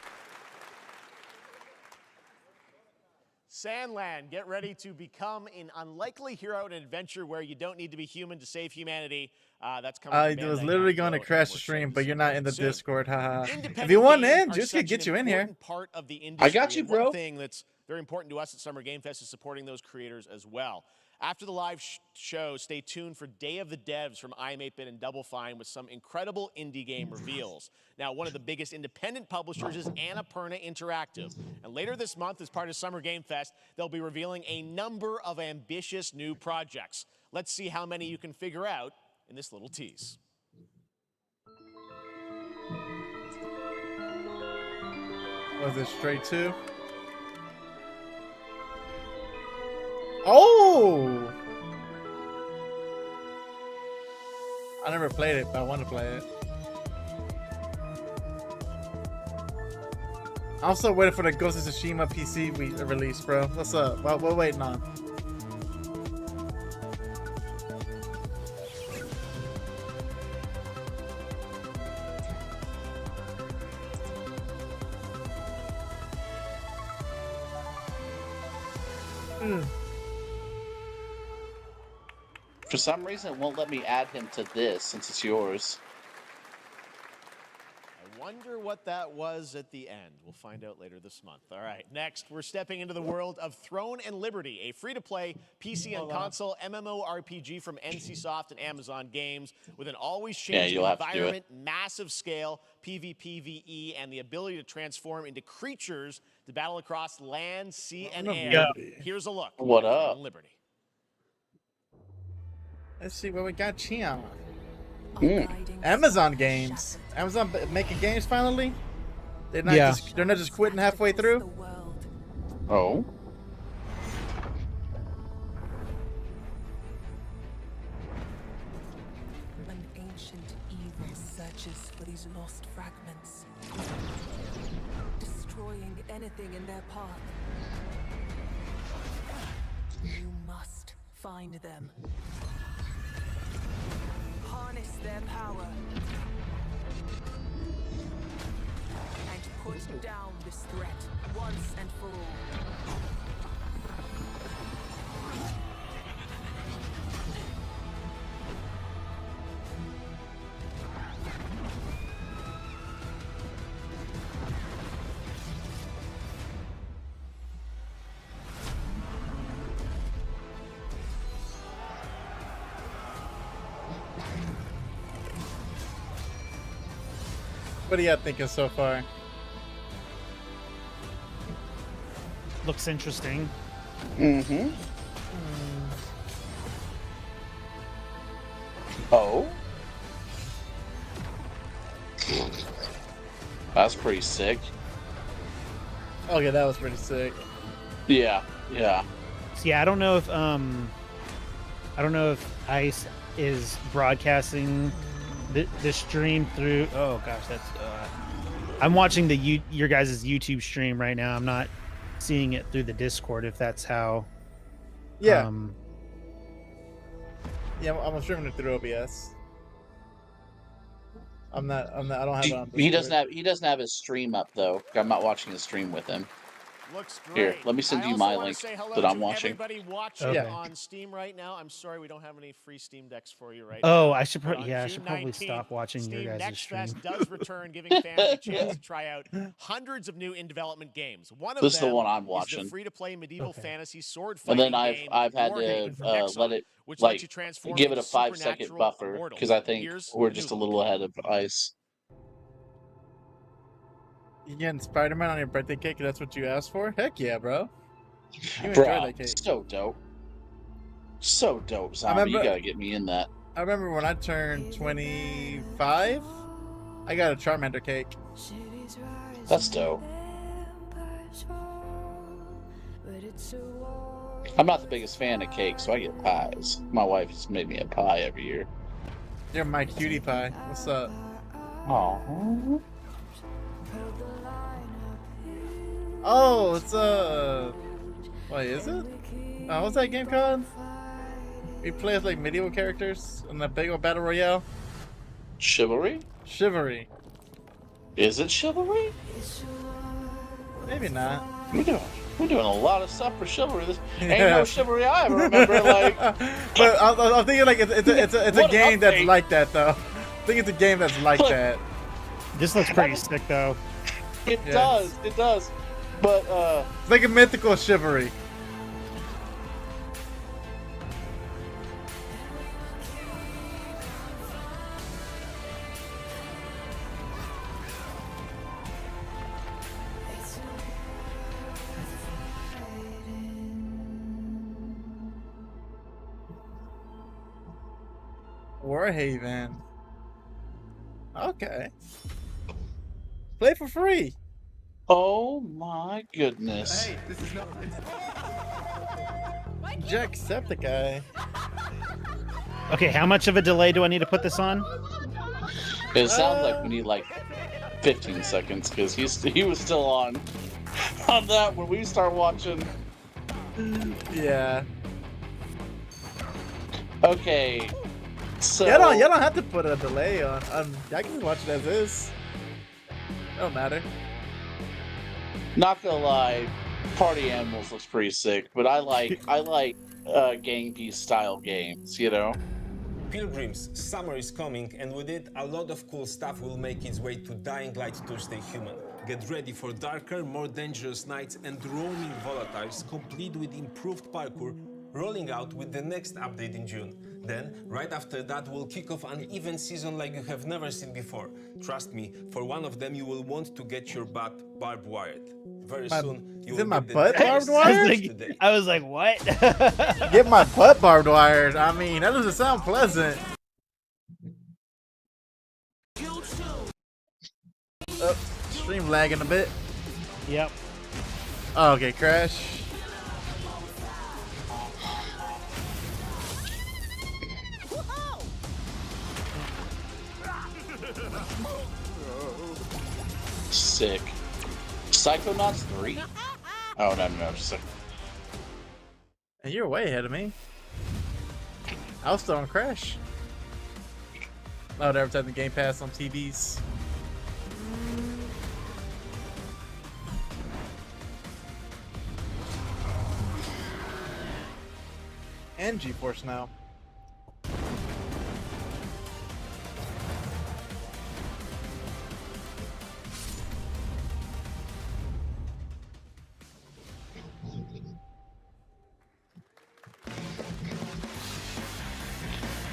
Sandland, get ready to become an unlikely hero in an adventure where you don't need to be human to save humanity. That's coming. I from was Bandai literally Namco, going to and crash we're the stream, excited but to you're see not them in the soon. Discord, haha. Independent If you want games in, are just could such get an you in here. important Part of the industry. I got you, and one bro. thing that's very important to us at Summer Game Fest is supporting those creators as well. After the live show, stay tuned for Day of the Devs from iam8bit and Double Fine with some incredible indie game reveals. Now, one of the biggest independent publishers is Annapurna Interactive. And later this month, as part of Summer Game Fest, they'll be revealing a number of ambitious new projects. Let's see how many you can figure out in this little tease. Was it Stray 2? Oh! I never played it, but I want to play it. I'm still waiting for the Ghost of Tsushima PC release, bro. What's up? What we're waiting on? For some reason, it won't let me add him to this since it's yours. I wonder what that was at the end. We'll find out later this month. All right, next, we're stepping into the world of Throne and Liberty, a free-to-play PC and console MMORPG from NCSoft and Amazon Games with an always changing environment, massive scale, PvPvE, and the ability to transform into creatures to battle across land, sea, and air. Here's a look. What up? Throne and Liberty. Let's see what we got here. Amazon Games. Amazon making games finally. They're not just quitting halfway through. Oh. An ancient evil searches for these lost fragments, destroying anything in their path. You must find them. Harness their power and put down this threat once and for all. What are you thinking so far? Looks interesting. Mm-hmm. Oh. That's pretty sick. Okay, that was pretty sick. Yeah, yeah. So yeah, I don't know if ICE is broadcasting the stream through. Oh gosh, that's. I'm watching your guys' YouTube stream right now. I'm not seeing it through the Discord. If that's how. Yeah. Yeah, I'm streaming it through OBS. I'm not. I don't have it on. He doesn't have his stream up though. I'm not watching his stream with him. Looks great. Here, let me send you my link that I'm watching. Everybody watching on Steam right now. I'm sorry we don't have any free Steam Decks for you right now. Oh, I should probably stop watching Steam your guys' Next stream. Fest does return, giving fans a chance to try out hundreds of new in-development games. One of This is them the one I'm is watching. the free-to-play medieval fantasy sword fighting And then game I've had Warhaven to from Nexon, let it which lets you like transform give it into a 5-second supernatural buffer immortals. because I think Here's we're the just new a little ahead of ICE. You getting Spider-Man on your birthday cake? That's what you asked for? Heck yeah, bro. You enjoy Bro, that cake. so dope. So dope, Zombie. You gotta get me in that. I remember when I turned 25, I got a Charmander cake. That's dope. I'm not the biggest fan of cake, so I get pies. My wife has made me a pie every year. You're my cutie pie. What's up? Aww. Oh, it's wait, is it? What's that game called? We play as like medieval characters in the big old battle royale. Chivalry? Chivalry. Is it Chivalry? Maybe not. We're doing a lot of stuff for Chivalry. This ain't no Chivalry I ever remember. Like, but I'm thinking like it's a game that's like that though. I think it's a game that's like that. This looks pretty sick though. It does. It does. But it's like a mythical Chivalry. Warhaven. Okay. Play for free. Oh my goodness. Hey, this is not. Jacksepticeye. Okay, how much of a delay do I need to put this on? It sounds like we need like 15 seconds because he was still on that when we start watching. Yeah. Okay. So y'all don't have to put a delay on. I can watch it as is. Don't matter. Not gonna lie, Party Animals looks pretty sick, but I like Gang Beast style games, you know. Pilgrims, summer is coming, and with it, a lot of cool stuff will make its way to Dying Light Tuesday Human. Get ready for darker, more dangerous nights and roaming volatiles, complete with improved parkour, rolling out with the next update in June. Then, right after that, we'll kick off an event season like you have never seen before. Trust me, for one of them, you will want to get your butt barbed wired. Very soon, you will my get the butt deadliest barbed wired? message today. I was like, what? Get my butt barbed wired. I mean, that doesn't sound pleasant. Oh, stream lagging a bit. Yep. Oh, okay, crash. Sick. Psychonauts 3? Oh, no. Sick. And you're way ahead of me. I was still on Crash. Oh, they're advertising Game Pass on TVs. And GeForce Now.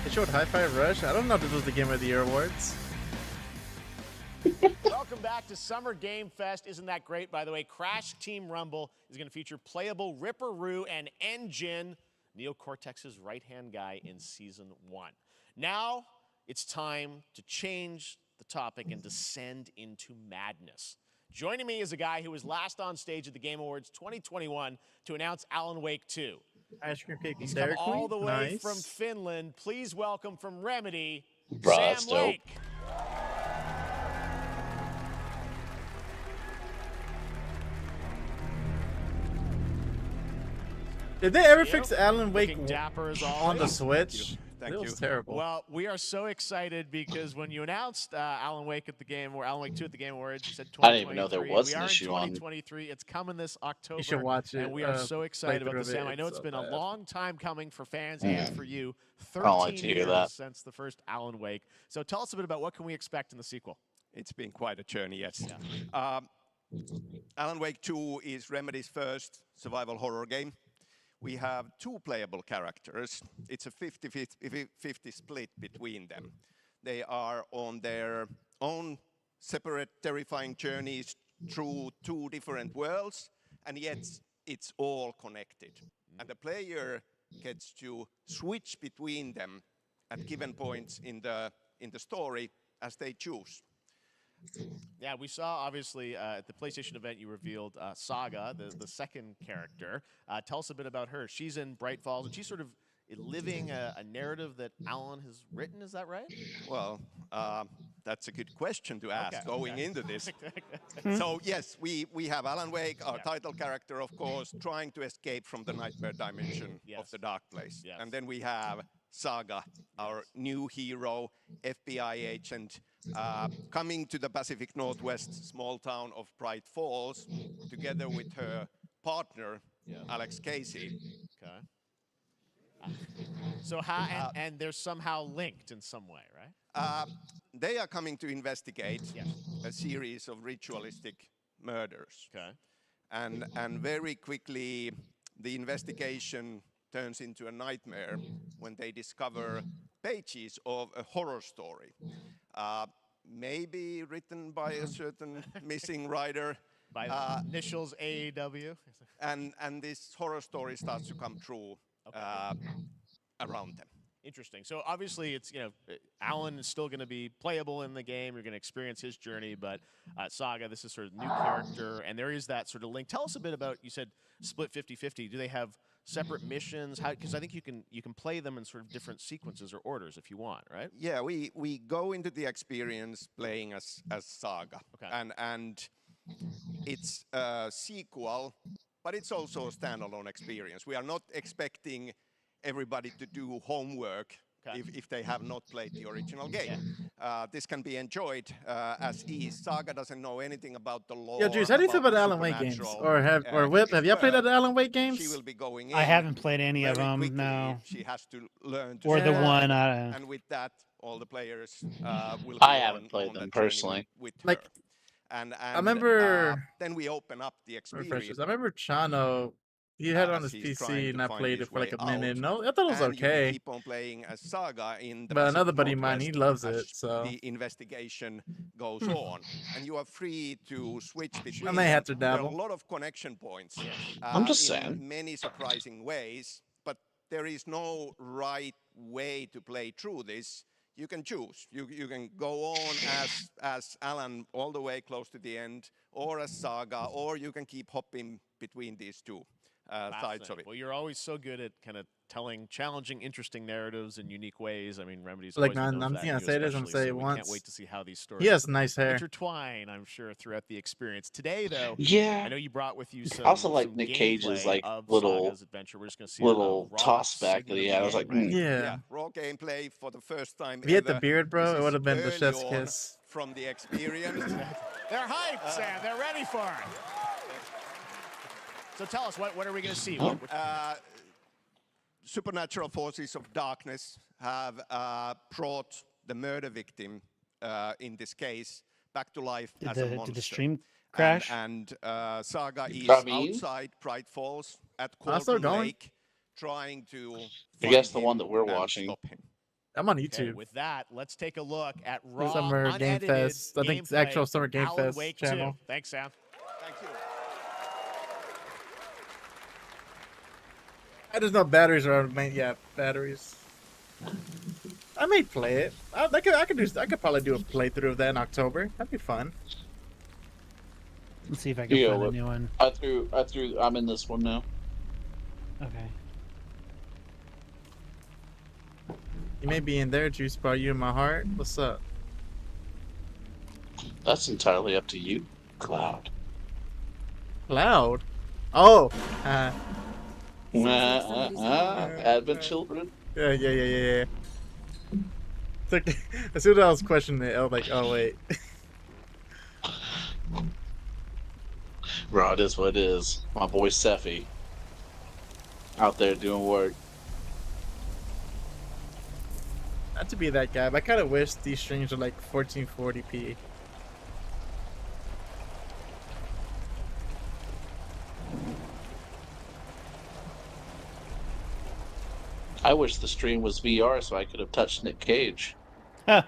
They showed Hi-Fi Rush. I don't know if this was the Game of the Year awards. Welcome back to Summer Game Fest. Isn't that great? By the way, Crash Team Rumble is going to feature playable Ripperoo and Engine, Neo Cortex's right-hand guy in Season 1. Now, it's time to change the topic and descend into madness. Joining me is a guy who was last on stage at the Game Awards 2021 to announce Alan Wake 2. Ice cream cake. He's come all the way from Finland. Please welcome from Remedy, Bruh, Sam Lake. Did they ever fix Alan Wake Looking dapper as on the always. Switch? Thank it you. was terrible. Well, we are so excited because when you announced Alan Wake at the game, or Alan Wake 2 at the Game Awards, you said 2023. I didn't even know there was we an are issue in on. 2023. It's coming this October. You should watch it. And we are so excited about this, Sam. I know it's been a long time coming for fans and for you. 13 years since the first Alan Wake. So tell us a bit about what can we expect in the sequel. It's been quite a journey, yes. Alan Wake 2 is Remedy's first survival horror game. We have two playable characters. It's a 50-50 split between them. They are on their own separate terrifying journeys through two different worlds, and yet it's all connected. And the player gets to switch between them at given points in the story as they choose. Yeah, we saw, obviously, at the PlayStation event, you revealed Saga, the second character. Tell us a bit about her. She's in Bright Falls, and she's sort of living a narrative that Alan has written. Is that right? Well, that's a good question to ask going into this. Hmm. So, yes, we have Alan Wake, our title character, of course, trying to escape from the nightmare dimension of the dark place. And then we have Saga, our new hero, FBI agent, coming to the Pacific Northwest small town of Bright Falls, together with her partner, Alex Casey. Okay. So how and they're somehow linked in some way, right? They are coming to investigate a series of ritualistic murders. Okay. And very quickly, the investigation turns into a nightmare when they discover pages of a horror story. Maybe written by a certain missing writer. By the initials AEW. And this horror story starts to come true around them. Interesting. So obviously, it's Alan is still going to be playable in the game. You're going to experience his journey, but Saga, this is sort of new character, and there is that sort of link. Tell us a bit about. You said split 50-50. Do they have separate missions? Because I think you can play them in sort of different sequences or orders if you want, right? Yeah, we go into the experience playing as Saga, and it's a sequel, but it's also a standalone experience. We are not expecting everybody to do homework if they have not played the original game. This can be enjoyed as is. Saga doesn't know anything about the lore. Yeah, Juice, how do you feel about the Alan Wake games? Or Whip? Have y'all played the Alan Wake games? She will be going in. I haven't played any of them. Quickly. No. She has to learn to. Or the swim, one. And with that, all the players will. I haven't played them personally. With her. Like, and I remember. Then we open up the experience. I remember Chano. He had it on his PC and I played it for like a minute. No, I thought it was okay. You keep on playing as Saga in the but another buddy of mine, he loves it. So the investigation goes on, and you are free to switch between. I may have to dabble. There are a lot of connection points. I'm just in saying. many surprising ways, but there is no right way to play through this. You can choose. You can go on as Alan all the way close to the end, or as Saga, or you can keep hopping between these two. Sides of it. Well, you're always so good at kind of telling challenging, interesting narratives in unique ways. I mean, Remedy's like, always I'm that, gonna say this. I'm saying it once. Can't wait to see how these stories. He has nice hair. Intertwine, I'm sure, throughout the experience. Today, though, yeah, I know you brought with you some. I also like some Nick Cage's like little adventure. We're just gonna see little toss back that he had. I was like, yeah, raw gameplay for the first time. If he had the beard, bro, it would have been the chef's on kiss. From the experience. They're hyped, Sam. They're ready for it. So tell us, what are we going to see? Supernatural forces of darkness have brought the murder victim, in this case, back to life as a monster. Did the stream crash? And Saga is outside Pride Falls at Cauldron Lake, trying to. I guess the one that we're watching. I'm on YouTube. Okay, with that, let's take a look at raw Summer Game Fest. I think it's the actual Summer Game Fest channel. 2. Thanks, Sam. Thank you. I just know batteries are batteries. I may play it. I could probably do a playthrough of that in October. That'd be fun. Let's see if I can find a new one. I'm in this one now. Okay. You may be in there, Juice, but are you in my heart? What's up? That's entirely up to you, Cloud. Cloud? Oh. Advent Children. Yeah. Like, as soon as I was questioning it, I was like, oh wait. Bro, it is what it is. My boy Sephi out there doing work. Not to be that guy, but I kind of wish these streams were like 1440p. I wish the stream was VR so I could have touched Nick Cage. Yep,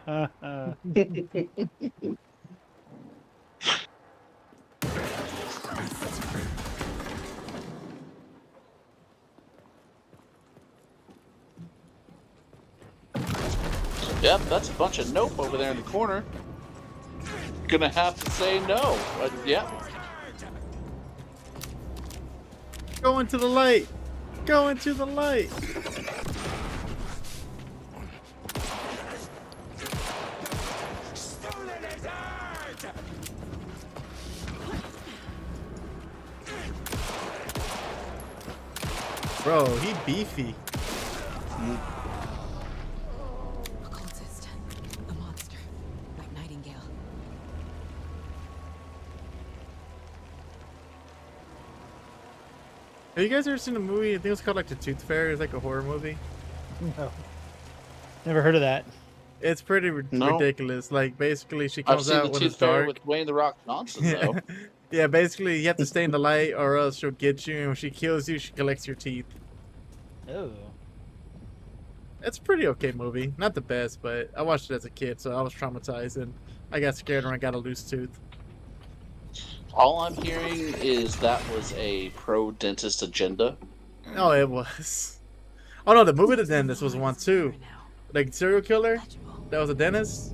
that's a bunch of nope over there in the corner. Gonna have to say no. Yep. Go into the light. Go into the light. Bro, he beefy. A cultist. A monster. Like Nightingale. Have you guys ever seen a movie? I think it's called like The Tooth Fairy. It's like a horror movie. No. Never heard of that. It's pretty ridiculous. Like basically, she comes out when it's dark. With Dwayne the Rock Johnson, though. Yeah, basically you have to stay in the light, or else she'll get you. And when she kills you, she collects your teeth. Oh. It's a pretty okay movie. Not the best, but I watched it as a kid, so I was traumatized, and I got scared when I got a loose tooth. All I'm hearing is that was a pro-dentist agenda. Oh, it was. Oh no, the movie The Dentist was one too. Like serial killer. That was a dentist.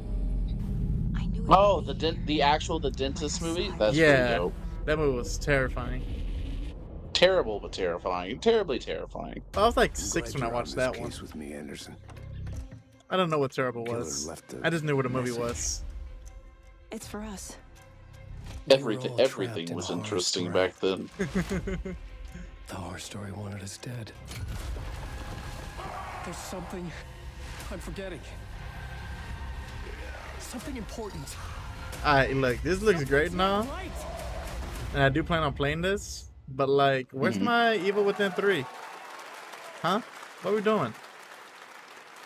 Oh, the actual The Dentist movie. That's pretty Yeah, dope. that movie was terrifying. Terrible but terrifying. Terribly terrifying. I was like 6 when I watched that one. With me, Anderson. I don't know what terrible Killer was. left a I just knew what a movie message. was. It's for us. Everything all trapped everything in was a horror interesting story. back then. The horror story wanted us dead. There's something I'm forgetting. Something important. Alright, look, this looks great now. And I do plan on playing this. But like, where's my Evil Within 3? Huh? What are we doing?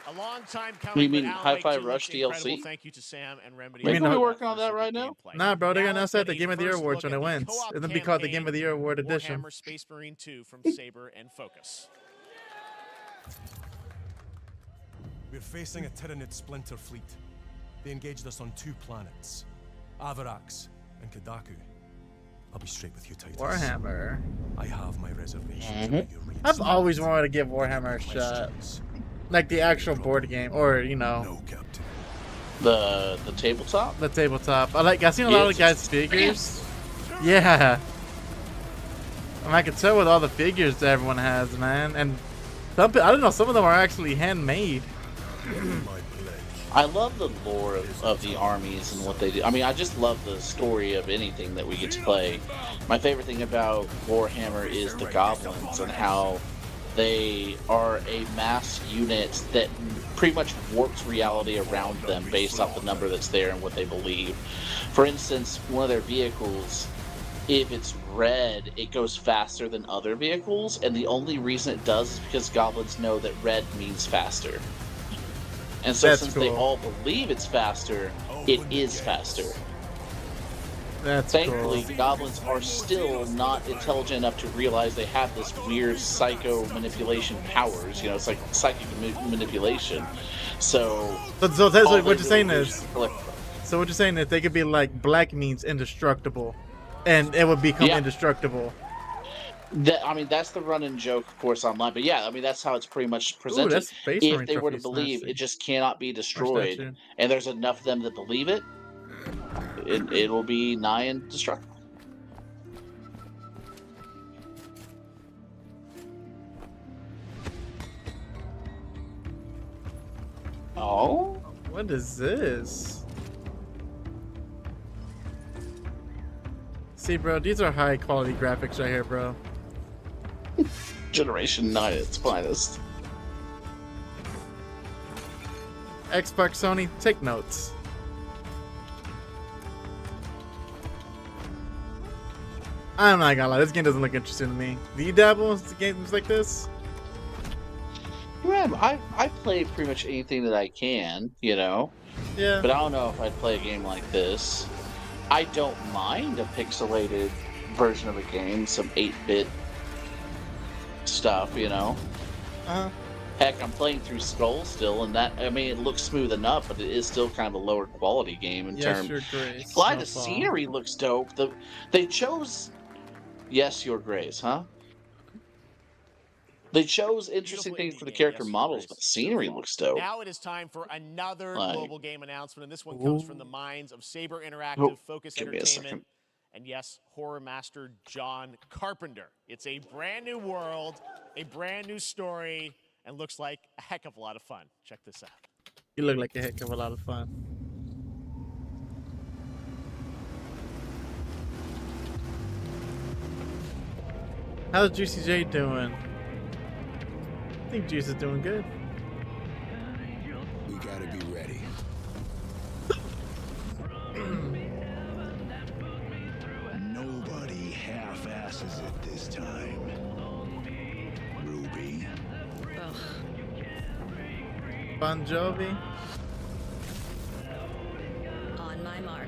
A long time coming. You mean but Alan Hi-Fi Wake 2 Rush looks incredible. DLC? Thank you to Sam and Remedy. Maybe mean, we're working on that right now? Nah, bro, they're gonna Now announce that at the let's Game of the get Year a Awards first when it look at wins. the co-op It'll be called the campaign Game of the Year Award for edition. Warhammer Space Marine 2 from Saber and Focus. We're facing a Tyranid splinter fleet. They engaged us on 2 planets, Avarax and Kadaku. I'll be straight with you, Titus. Warhammer. I have my reservations about your raid. I've always wanted to give Warhammer a shot. Like the actual board game, or you know, The tabletop? the tabletop. I've seen a lot of the guys' figures. Yeah. And I can tell with all the figures that everyone has, man. And I don't know, some of them are actually handmade. I love the lore of the armies and what they do. I mean, I just love the story of anything that we get to play. My favorite thing about Warhammer is the goblins and how they are a mass unit that pretty much warps reality around them based off the number that's there and what they believe. For instance, one of their vehicles, if it's red, it goes faster than other vehicles, and the only reason it does is because goblins know that red means faster. And so That's since they cool. all believe it's faster, it is faster. That's Thankfully, cool. goblins are still not intelligent enough to realize they have this weird psycho manipulation powers. You know, it's like psychic manipulation. So So that's all what they you're saying really do is. collect- So what you're saying is they could be like black means indestructible, and it would become Yeah. indestructible. I mean, that's the running joke, of course, online. But yeah, I mean, that's how it's pretty much presented. that's Space If Marine they were to trophies, believe, nice. it just cannot be destroyed, statue. and there's enough of them that believe it, it will be nigh indestructible. Oh? What is this? See, bro, these are high quality graphics right here, bro. Generation 9 at its finest. Xbox, Sony, take notes. I'm not gonna lie, this game doesn't look interesting to me. Do you dabble in games like this? Yeah, I play pretty much anything that I can, you know? Yeah. But I don't know if I'd play a game like this. I don't mind a pixelated version of a game, some 8-bit stuff, you know? Uh-huh. Heck, I'm playing through Skull still, and that, I mean, it looks smooth enough, but it is still kind of a lower quality game in Yes, terms. Your Grace. Glad the Snowfall. scenery looks dope. They chose. Yes, Your Grace, huh? They chose interesting things for the character models, but the scenery looks dope. Now it is time for another Like- global game announcement, and this one comes from the minds of Saber Interactive, Oh, Focus give me a Entertainment, second. and yes, horror master John Carpenter. It's a brand new world, a brand new story, and looks like a heck of a lot of fun. Check this out. You look like a heck of a lot of fun. How's Juicy J doing? I think Juice is doing good. We gotta be ready. Nobody half-asses it this time. Ruby. Bon Jovi. On my mark.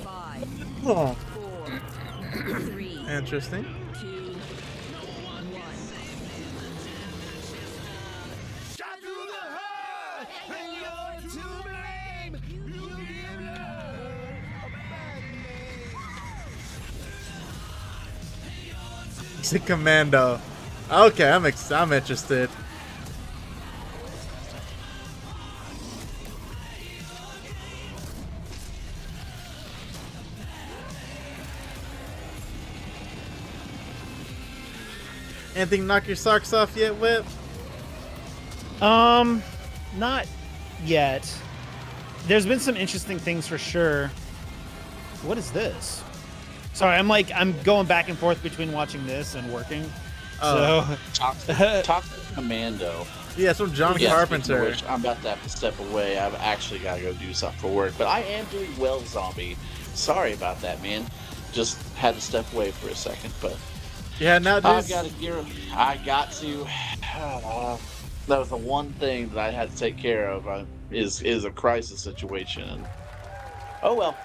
5, Oh, 4, 3, interesting. 2, 1. He's a commando. Okay, I'm interested. Anything knock your socks off yet, Whip? Not yet. There's been some interesting things for sure. What is this? Sorry, I'm going back and forth between watching this and working. So Toxic Commando. Yeah, it's from John Carpenter. Which, I'm about to have to step away. I've actually got to go do something for work, but I am doing well, Zombie. Sorry about that, man. Just had to step away for a second, but yeah, now I've got to gear. I got to. That was the one thing that I had to take care of. Is a crisis situation. Oh well.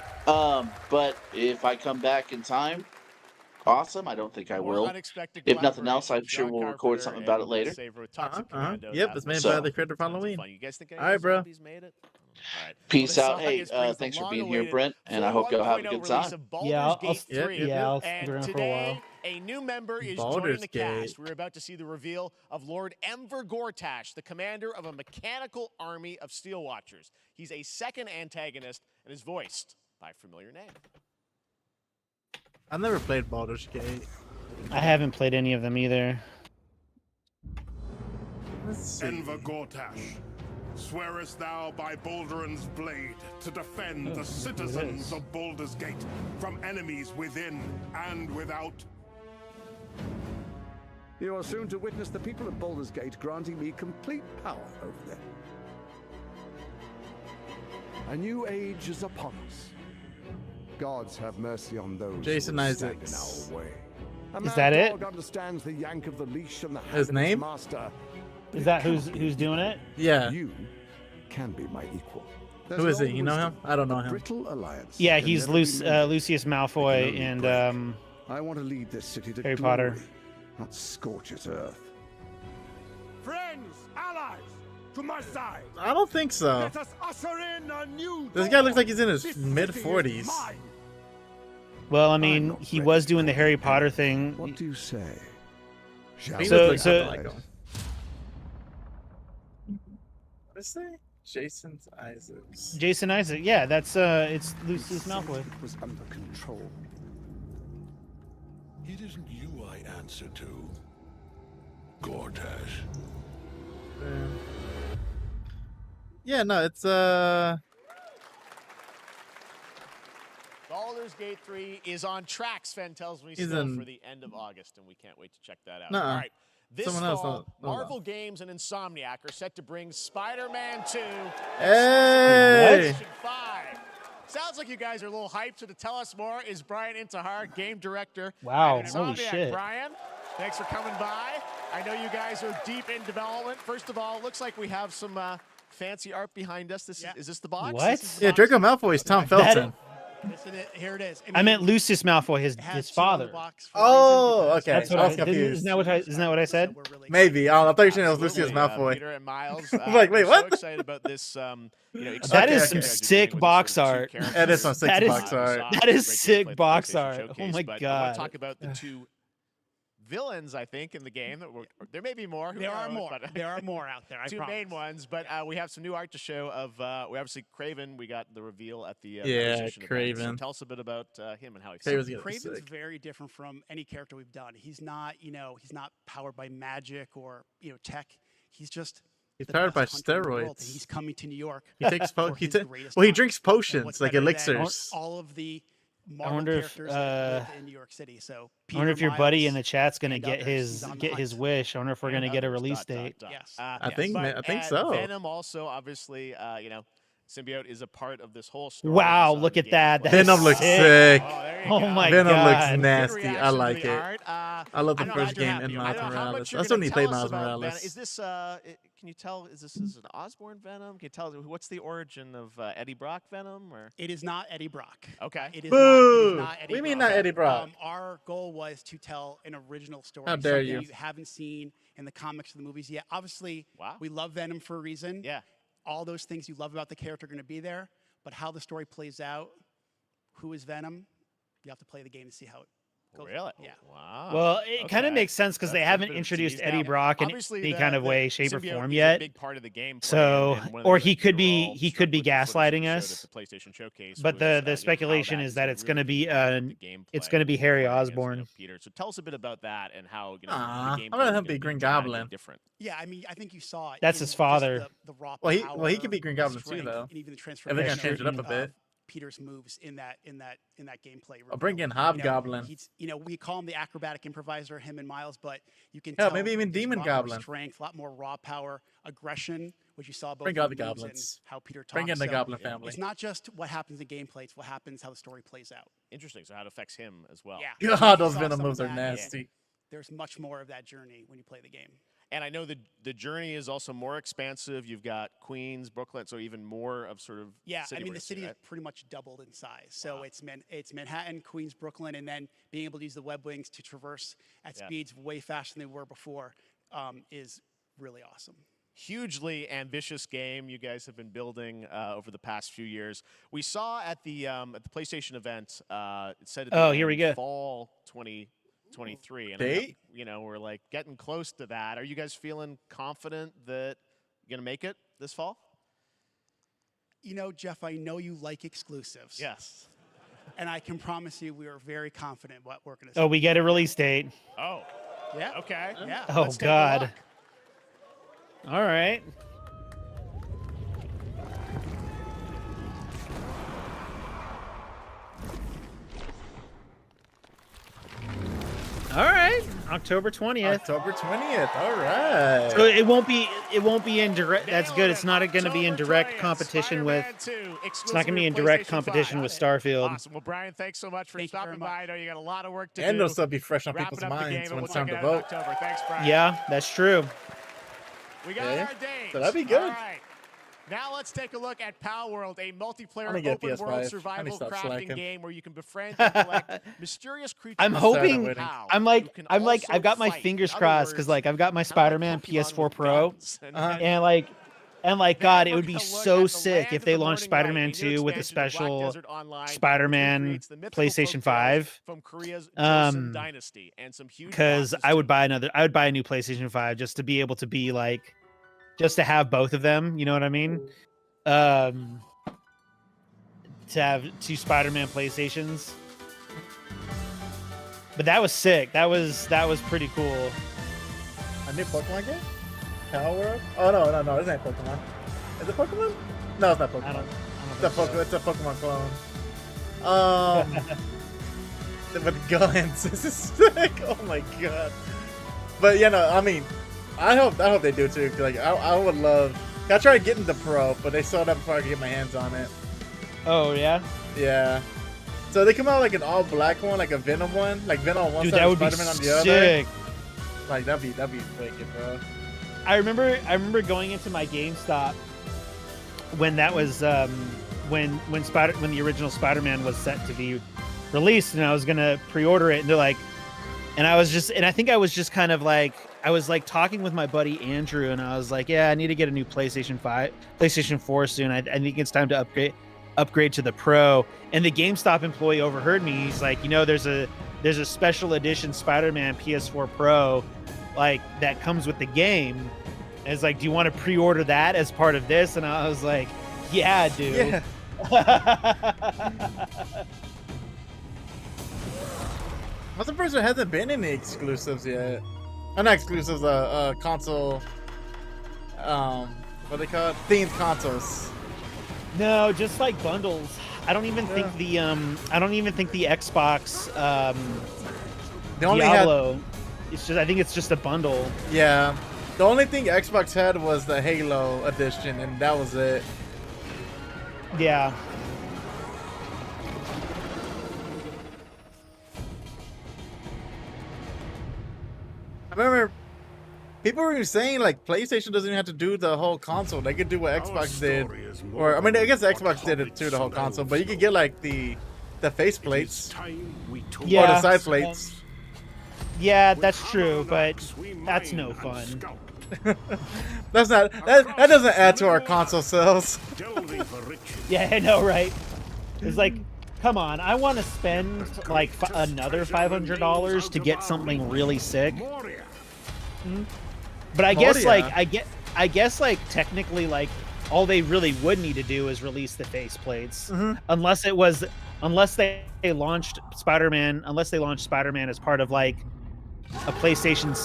But if I come back in time, awesome. I don't think I will. If nothing else, I'm sure we'll record something about it later. Yep, it's made by the creator of Halloween. All right, bro. Peace out. Hey, thanks for being here, Brent, and I hope y'all have a good time. Yeah, I'll stick around for a while. A new member is Baldur's joining the cast. We're about to see the reveal of Lord Enver Gortash, the commander of a mechanical army of Steel Watchers. He's a second antagonist and is voiced by a familiar name. I've never played Baldur's Gate. I haven't played any of them either. Enver Gortash, swearest thou by Balduran's blade to defend the citizens of Baldur's Gate from enemies within and without? You are soon to witness the people of Baldur's Gate granting me complete power over them. A new age is upon us. Gods have mercy on those Jason who stand Isaacs. in our way. Is that it? Understands the yank of the leash and the his name? Master. Is that who's doing it? Yeah. You can be my equal. Who is it? You know him? I don't know him. Brittle alliance. Yeah, he's Lucius Malfoy and I want to lead this city to Harry glory, Potter. not scorch its earth. Friends, allies, to my side. I don't think so. Let us usher in a new This dawn. guy looks like he's in his This mid-40s. city is mine. Well, I mean, he was doing the Harry Potter thing. What do you say? He So- looks so- like him. What is that? Jason Isaacs. Jason Isaac, yeah, that's it's Lucius Malfoy. It was under control. It isn't you I answer to, Gortash. Yeah, no, it's Baldur's Gate 3 is on track, Sven tells me, He's still in- for the end of August, and we can't wait to check that out. Nuh-uh. All right. This Someone else, fall, no, Marvel Games and Insomniac are set to bring Spider-Man 2 Hey! PlayStation 5. Sounds like you guys are a little hyped, so to tell us more is Brian Intihar, game director Wow, at holy Insomniac. shit. Brian, thanks for coming by. I know you guys are deep in development. First of all, it looks like we have some fancy art behind us. Is this the box? What? This is the Yeah, box? Draco Malfoy is Tom Felton. Here it is. I meant Lucius Malfoy, his father. Oh, okay. That's what I was isn't confused. that what I said? Maybe. I thought you were saying it was Lucius Malfoy. Peter and Miles. I'm like, wait, we're what? So excited about this. That is some sick box art. That is some sick box art. That is sick box art. Oh my I want god. to talk about the two villains, I think, in the game. There may be more. Who There are knows, more. but- There are more out there. I two promise. main ones, but we have some new art to show of. We obviously Craven. We got the reveal at the Yeah, PlayStation event. Craven. So tell us a bit about him and how he Craven's feels. gonna be Craven's sick. very different from any character we've done. He's not, he's not powered by magic or, tech. He's just He's the powered by best hunter in the world, and steroids. He's coming to New York. He takes for his greatest he time. drinks And potions what's like better than elixirs. All of the I Marvel wonder if characters that live in New York City. So I wonder if your buddy in the chat's gonna and get others. his He's on the his hunt. wish. I wonder if we're gonna get a release date. Yes. I think But, so. Venom also, obviously, Symbiote is a part of this whole story. Wow, It's on look the at game that. as That Venom is looks sick. sick. Oh my Venom god. looks nasty. I reaction to like the it. art. I love the I'm first glad game you're in happy. Miles I don't know how Morales. much you're That's when gonna he played tell us Miles about Morales. Venom. Is this? Can you tell? Is this an Osborn Venom? Can you tell? What's the origin of Eddie Brock Venom? Or It is not Eddie Brock. okay, It is Boo! not Eddie We mean Brock. not Eddie Brock. Our goal was to tell an original story. How dare something you. you haven't seen in the comics or the movies yet. Obviously, Wow. we love Venom for a reason. Yeah. All those things you love about the character are going to be there, but how the story plays out, who is Venom, you have to play the game to see how it Really? Yeah. Wow. Well, it kind of Okay. makes sense because they That's a haven't bit of a introduced tease. Eddie Now, Brock in obviously any the- kind of the way, shape, or symbiote form is a yet. big part of the gameplay, So, and one of or the he things we could were be all he struck could be with the footage that gaslighting showed at us. the PlayStation Showcase But was, the how speculation that is that a it's going to really be big part of the it's gameplay going to be Harry playing as, Osborn. Peter. So tell us a bit about that and how the Aw, gameplay I'm gonna is him gonna be Green dramatically Goblin. different. Yeah, I mean, I think you saw it. That's in his just father. The raw Well, power, he could be Green Goblin too, strength, though. and even the If they're gonna transformation change it up a of bit. Peter's moves in that gameplay. I'll bring reveal. in Hobgoblin. He's, we call him the acrobatic improviser, him and Miles, but you can Hell, tell maybe even there's Demon a lot more Goblin. strength, a lot more raw power, aggression, which you saw both Bring in all the moves and goblins. how Peter talks. Bring in the So Goblin family. It's not just what happens in gameplay; it's what happens, how the story plays out. Interesting. So how it affects him as well. Yeah. God, You those saw Venom some moves of are that. nasty. There's much more of that journey when you play the game. And I know the journey is also more expansive. You've got Queens, Brooklyn, so even more of sort of Yeah, city I mean we're the gonna see, city right? is pretty much doubled in size. So it's Manhattan, Queens, Brooklyn, and then being able to use the web wings to traverse at Yeah. speeds way faster than they were before is really awesome. Hugely ambitious game you guys have been building over the past few years. We saw at the PlayStation event. It said at the Here we end, go. fall 2023, and Date? we're like getting close to that. Are you guys feeling confident that you're gonna make it this fall? Jeff, I know you like exclusives. Yes. And I can promise you we are very confident what we're going to see. Oh, we get a release date. Oh. Yeah. Okay. Yeah. Oh let's take a God. look. All right. All right, October 20th. October 20th. All right. So it won't be in direct. That's good. It's not going to be in direct competition with. It's not going to be in direct competition with Starfield. Awesome. Well, Brian, thanks so much for Thank you stopping very much. by. I know you got a lot of work to And do. it'll still be fresh on Wrapping people's up the game, minds and when we'll it's time check to it out in vote. October. Thanks, Brian. Yeah, that's true. We got Yeah. our days. So that'd be good. All right. Now let's take a look at Pal World, a multiplayer gonna get open world PS5. I need survival to stop crafting slacking. game where you can befriend and collect mysterious creatures. I'm Sorry, hoping. waiting. Pal I'm who like. can I'm like. also I've got my fight. fingers In other crossed because words, like I've got my kinda like Spider-Man Pokemon PS4 with Pro, guns and like God, it would be We're gonna look so at the sick Land if of they the launched Morning Light, Spider-Man a new 2 with a expansion to Black special Desert Online, which Spider-Man recreates the mythical PlayStation folktales 5. from Korea's Joseon Dynasty and some huge Because bosses I too. would buy a new PlayStation 5 just to be able to be like, just to have both of them. You know what I mean? To have two Spider-Man PlayStations. But that was sick. That was pretty cool. A new Pokemon game? Pal World? Oh no, this ain't Pokemon. Is it Pokemon? No, it's not Pokemon. I don't It's a Pokemon clone. With guns. This is sick. Oh my god. But I mean, I hope they do too. 'Cause, like I would love. I tried getting the Pro, but they sold out before I could get my hands on it. Oh yeah. Yeah. So they come out like an all black one, like a Venom one, like Venom on one Dude, side, that would be Spider-Man on the sick. other. Like that'd be wicked, bro. I remember going into my GameStop when that was when the original Spider-Man was set to be released, and I was gonna pre-order it, and they're like, and I think I was just kind of like, I was like talking with my buddy Andrew, and I was like, yeah, I need to get a new PlayStation 4 soon. I think it's time to upgrade to the Pro. And the GameStop employee overheard me. He's like, there's a special edition Spider-Man PS4 Pro, like that comes with the game. And it's like, do you want to pre-order that as part of this? And I was like, yeah, dude. Yeah. I'm surprised there hasn't been any exclusives yet. Not exclusives, console. What they call it? Themed consoles. No, just like bundles. I don't even think the Xbox They only Diablo. I think it's just a bundle. Yeah. The only thing Xbox had was the Halo edition, and that was it. Yeah. I remember people were saying like PlayStation doesn't even have to do the whole console. They could do what Xbox did. Or I mean, I guess Xbox did it too, the whole console. But you could get like the face plates or the side plates. Yeah, that's true, but that's no fun. That's not that doesn't add to our console sales. Yeah, I know, right? It's like, come on. I want to spend like another $500 to get something really sick. But I guess like I guess like technically like all they really would need to do is release the faceplates, unless they launched Spider-Man as part of like a PlayStation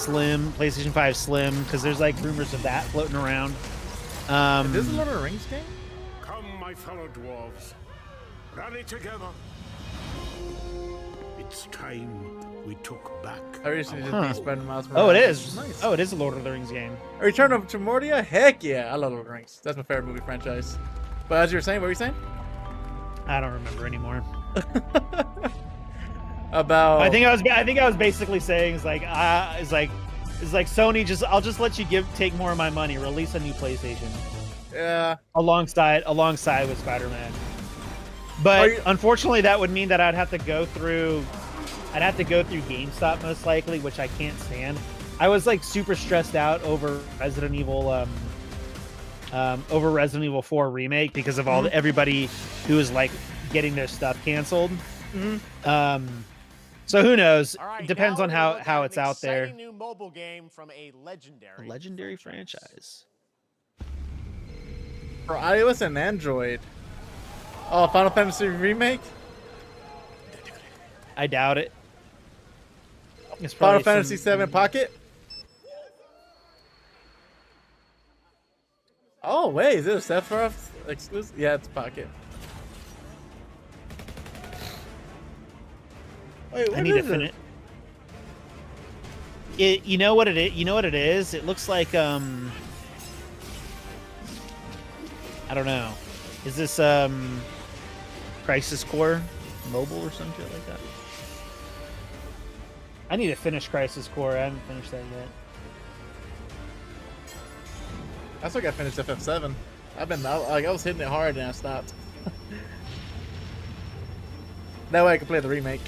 5 Slim, because there's like rumors of that floating around. Is this a Lord of the Rings game? Come, my fellow dwarves. Rally together. It's time we took back. I recently did the Spider-Man Miles Oh, it Morales. is. Nice. Oh, it is a Lord of the Rings game. A Return of Moria? Heck yeah, I love Lord of the Rings. That's my favorite movie franchise. But as you were saying, what were you saying? I don't remember anymore. About I think I was basically saying it's like Sony, I'll just let you take more of my money, release a new PlayStation. Yeah. Alongside with Spider-Man. But unfortunately that would mean that I'd have to go through GameStop most likely, which I can't stand. I was like super stressed out over Resident Evil 4 remake because of all everybody who was like getting their stuff canceled. So who knows? Right, depends on how it's out there. New mobile game from a legendary franchise. For iOS and Android. Oh, Final Fantasy Remake? I doubt it. It's Final probably Fantasy 7 Pocket? Oh, wait, is it a Sephiroth exclusive? Yeah, it's Pocket. Wait, I need to finish it. You know what it is? You know what it is? It looks like I don't know. Is this Crisis Core mobile or some shit like that? I need to finish Crisis Core. I haven't finished that yet. I still got finished FF7. I was hitting it hard and I stopped. That way I can play the remake.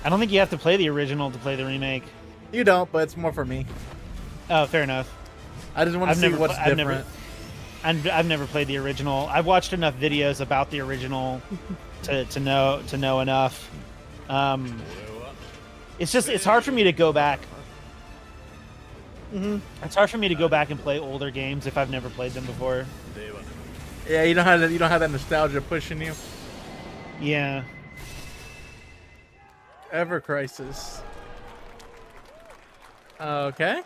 I don't think you have to play the original to play the remake. You don't, but it's more for me. Oh, fair enough. I just want to see what's different. I've never played the original. I've watched enough videos about the original to know enough. It's hard for me to go back. It's hard for me to go back and play older games if I've never played them before. Yeah, you don't have that nostalgia pushing you. Yeah. Ever Crisis. Okay.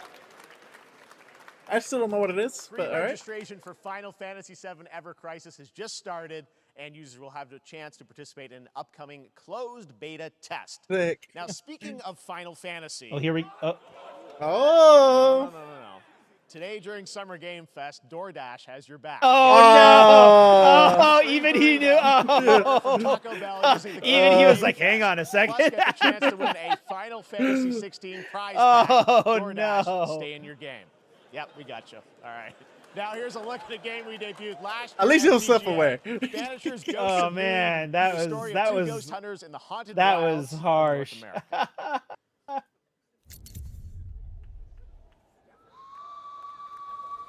I still don't know what it is, but all right. Registration for Final Fantasy VII Ever Crisis has just started, and users will have the chance to participate in an upcoming closed beta test. Sick. Now, speaking of Final Fantasy... Oh, here we... Oh! No. Today, during Summer Game Fest, DoorDash has your back. Oh, no! Oh, even he knew. Oh. Taco Bell using the even he was like, hang on a second. Plus, get the chance to win a Final Fantasy 16 prize pack. DoorDash, no. stay in your game. Yep, we got you. All right. Now here's a look at the game we debuted last year. At least he'll self-aware. Banishers Ghost Oh of man, Moon, that the was story of that two was ghost hunters in the haunted that wilds was of harsh. North America.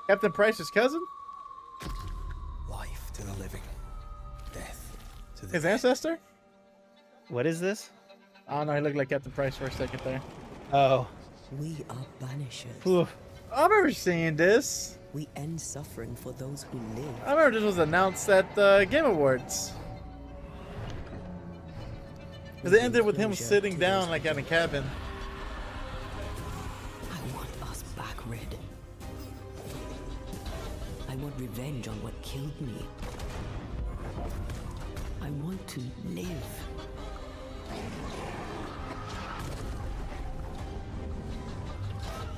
Captain Price's cousin? Life to the living, death to the His ancestor? What is this? Oh no, he looked like Captain Price for a second there. Oh. We are banishers. Oof. I remember seeing this. We end suffering for those who live. I remember this was announced at the Game Awards. Because it ended with him sitting down like in a cabin. I want us back, Red. I want revenge on what killed me. I want to live.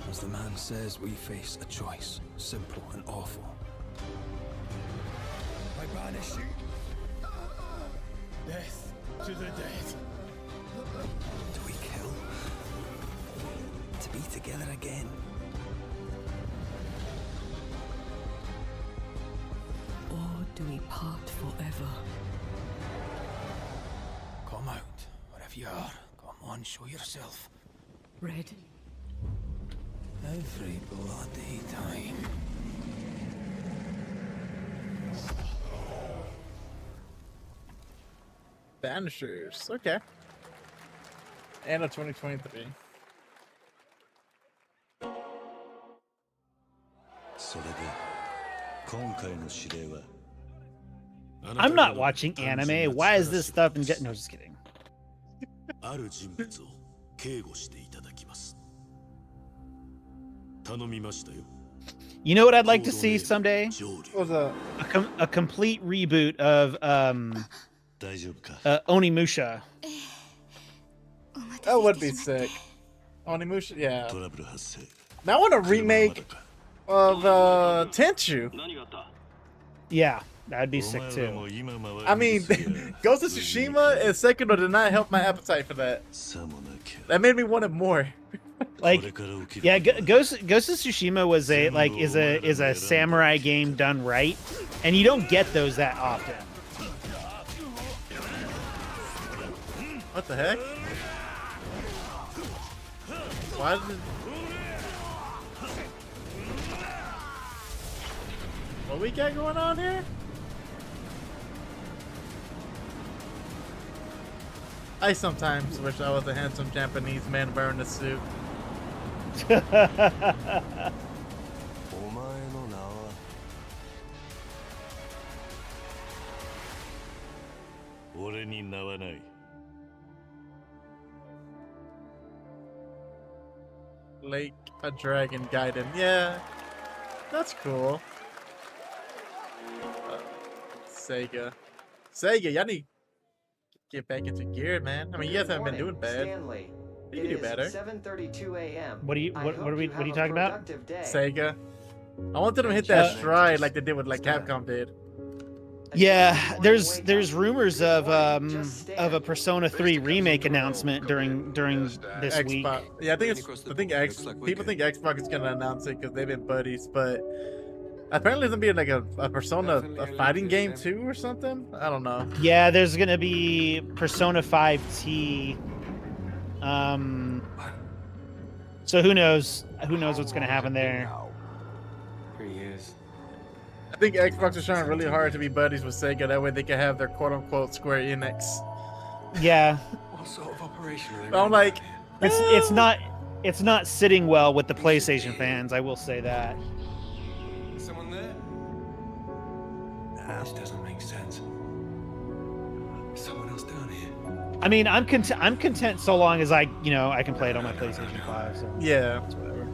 As the man says, we face a choice, simple and awful. I banish you. Death to the dead. Do we kill? To be together again? Or do we part forever? Come out, wherever you are. Come on, show yourself. Red. Every bloody time. Banishers. Okay. And a 2023. それで今回の指令は I'm not watching anime. Why is this stuff in No, just kidding. ある人物を警護していただきます。頼みましたよ。 You know what I'd like to see someday? What's that? A complete reboot of Onimusha. That would be sick. Onimusha, yeah. Now I want a remake of Tenchu. Yeah, that'd be sick too. I mean, Ghost of Tsushima and Sekiro did not help my appetite for that. That made me want it more. Like, yeah, Ghost of Tsushima was is a samurai game done right, and you don't get those that often. What the heck? Why did it... What we got going on here? I sometimes wish I was a handsome Japanese man wearing a suit. お前の名は 俺に名はない。 Like a dragon Gaiden. Yeah, that's cool. Sega, y'all need to get back into gear, man. I mean, you guys haven't been doing bad. Stanley. You can do better. 7:32 a.m. What are you talking about? Sega. I wanted them to hit that stride like they did with Capcom did. Yeah, there's rumors of a Persona 3 remake announcement during this Xbox. week. Yeah, people think Xbox is gonna announce it because they've been buddies, but apparently it's gonna be like a Persona fighting game too or something. I don't know. Yeah, there's gonna be Persona 5T. So who knows? Who knows what's gonna happen there? I think Xbox is trying really hard to be buddies with Sega. That way they can have their quote-unquote Square Enix. Yeah. What sort of operation are they I'm like, it's not sitting well with the PlayStation fans. I will say that. Someone there? Nah, this doesn't make sense. There's someone else down here. I mean, I'm content so long as I can play it on my PlayStation 5. So yeah. It's whatever.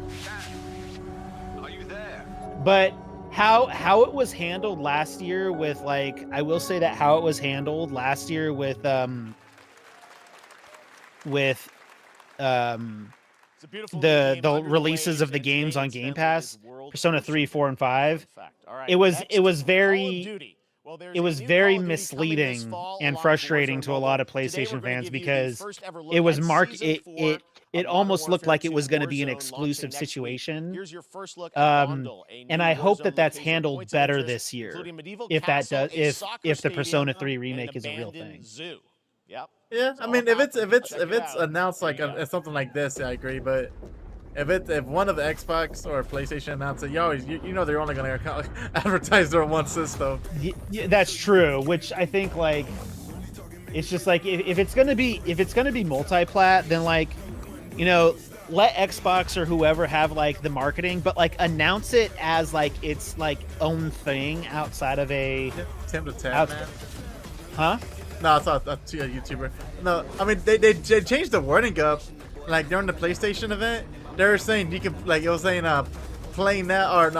Are you there? But how it was handled last year with I will say that how it was handled last year with the releases of the games on Game Pass, Persona 3, 4, and 5, it was very misleading and frustrating to a lot of PlayStation fans because it was it almost looked like it was going to be an exclusive situation. And I hope that that's handled better this year. If the Persona 3 remake is a real thing. Yeah, I mean, if it's announced as something like this, yeah, I agree. But if one of the Xbox or PlayStation announces it, you know they're only gonna advertise their one system. Yeah, that's true. Which I think it's just if it's gonna be multi-plat, then let Xbox or whoever have the marketing, but announce it as its own thing outside of a Tim the Tap Man. Huh? No, it's not a YouTuber. No, I mean they changed the wording up during the PlayStation event. They were saying you can it was saying playing now it's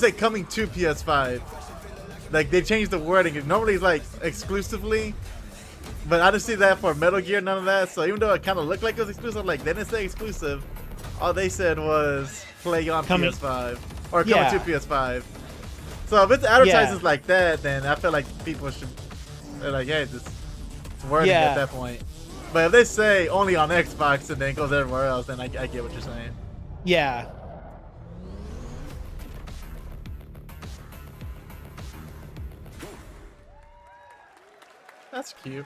like coming to PS5. They changed the wording. Normally it's exclusively, but I didn't see that for Metal Gear, none of that. So even though it kind of looked like it was exclusive, they didn't say exclusive. All they said was play on PS5 or coming to PS5. So if it's advertises like that, then I feel like people should. They're like, hey, this wording at that point. But if they say only on Xbox and then it goes everywhere else, then I get what you're saying. Yeah. That's cute.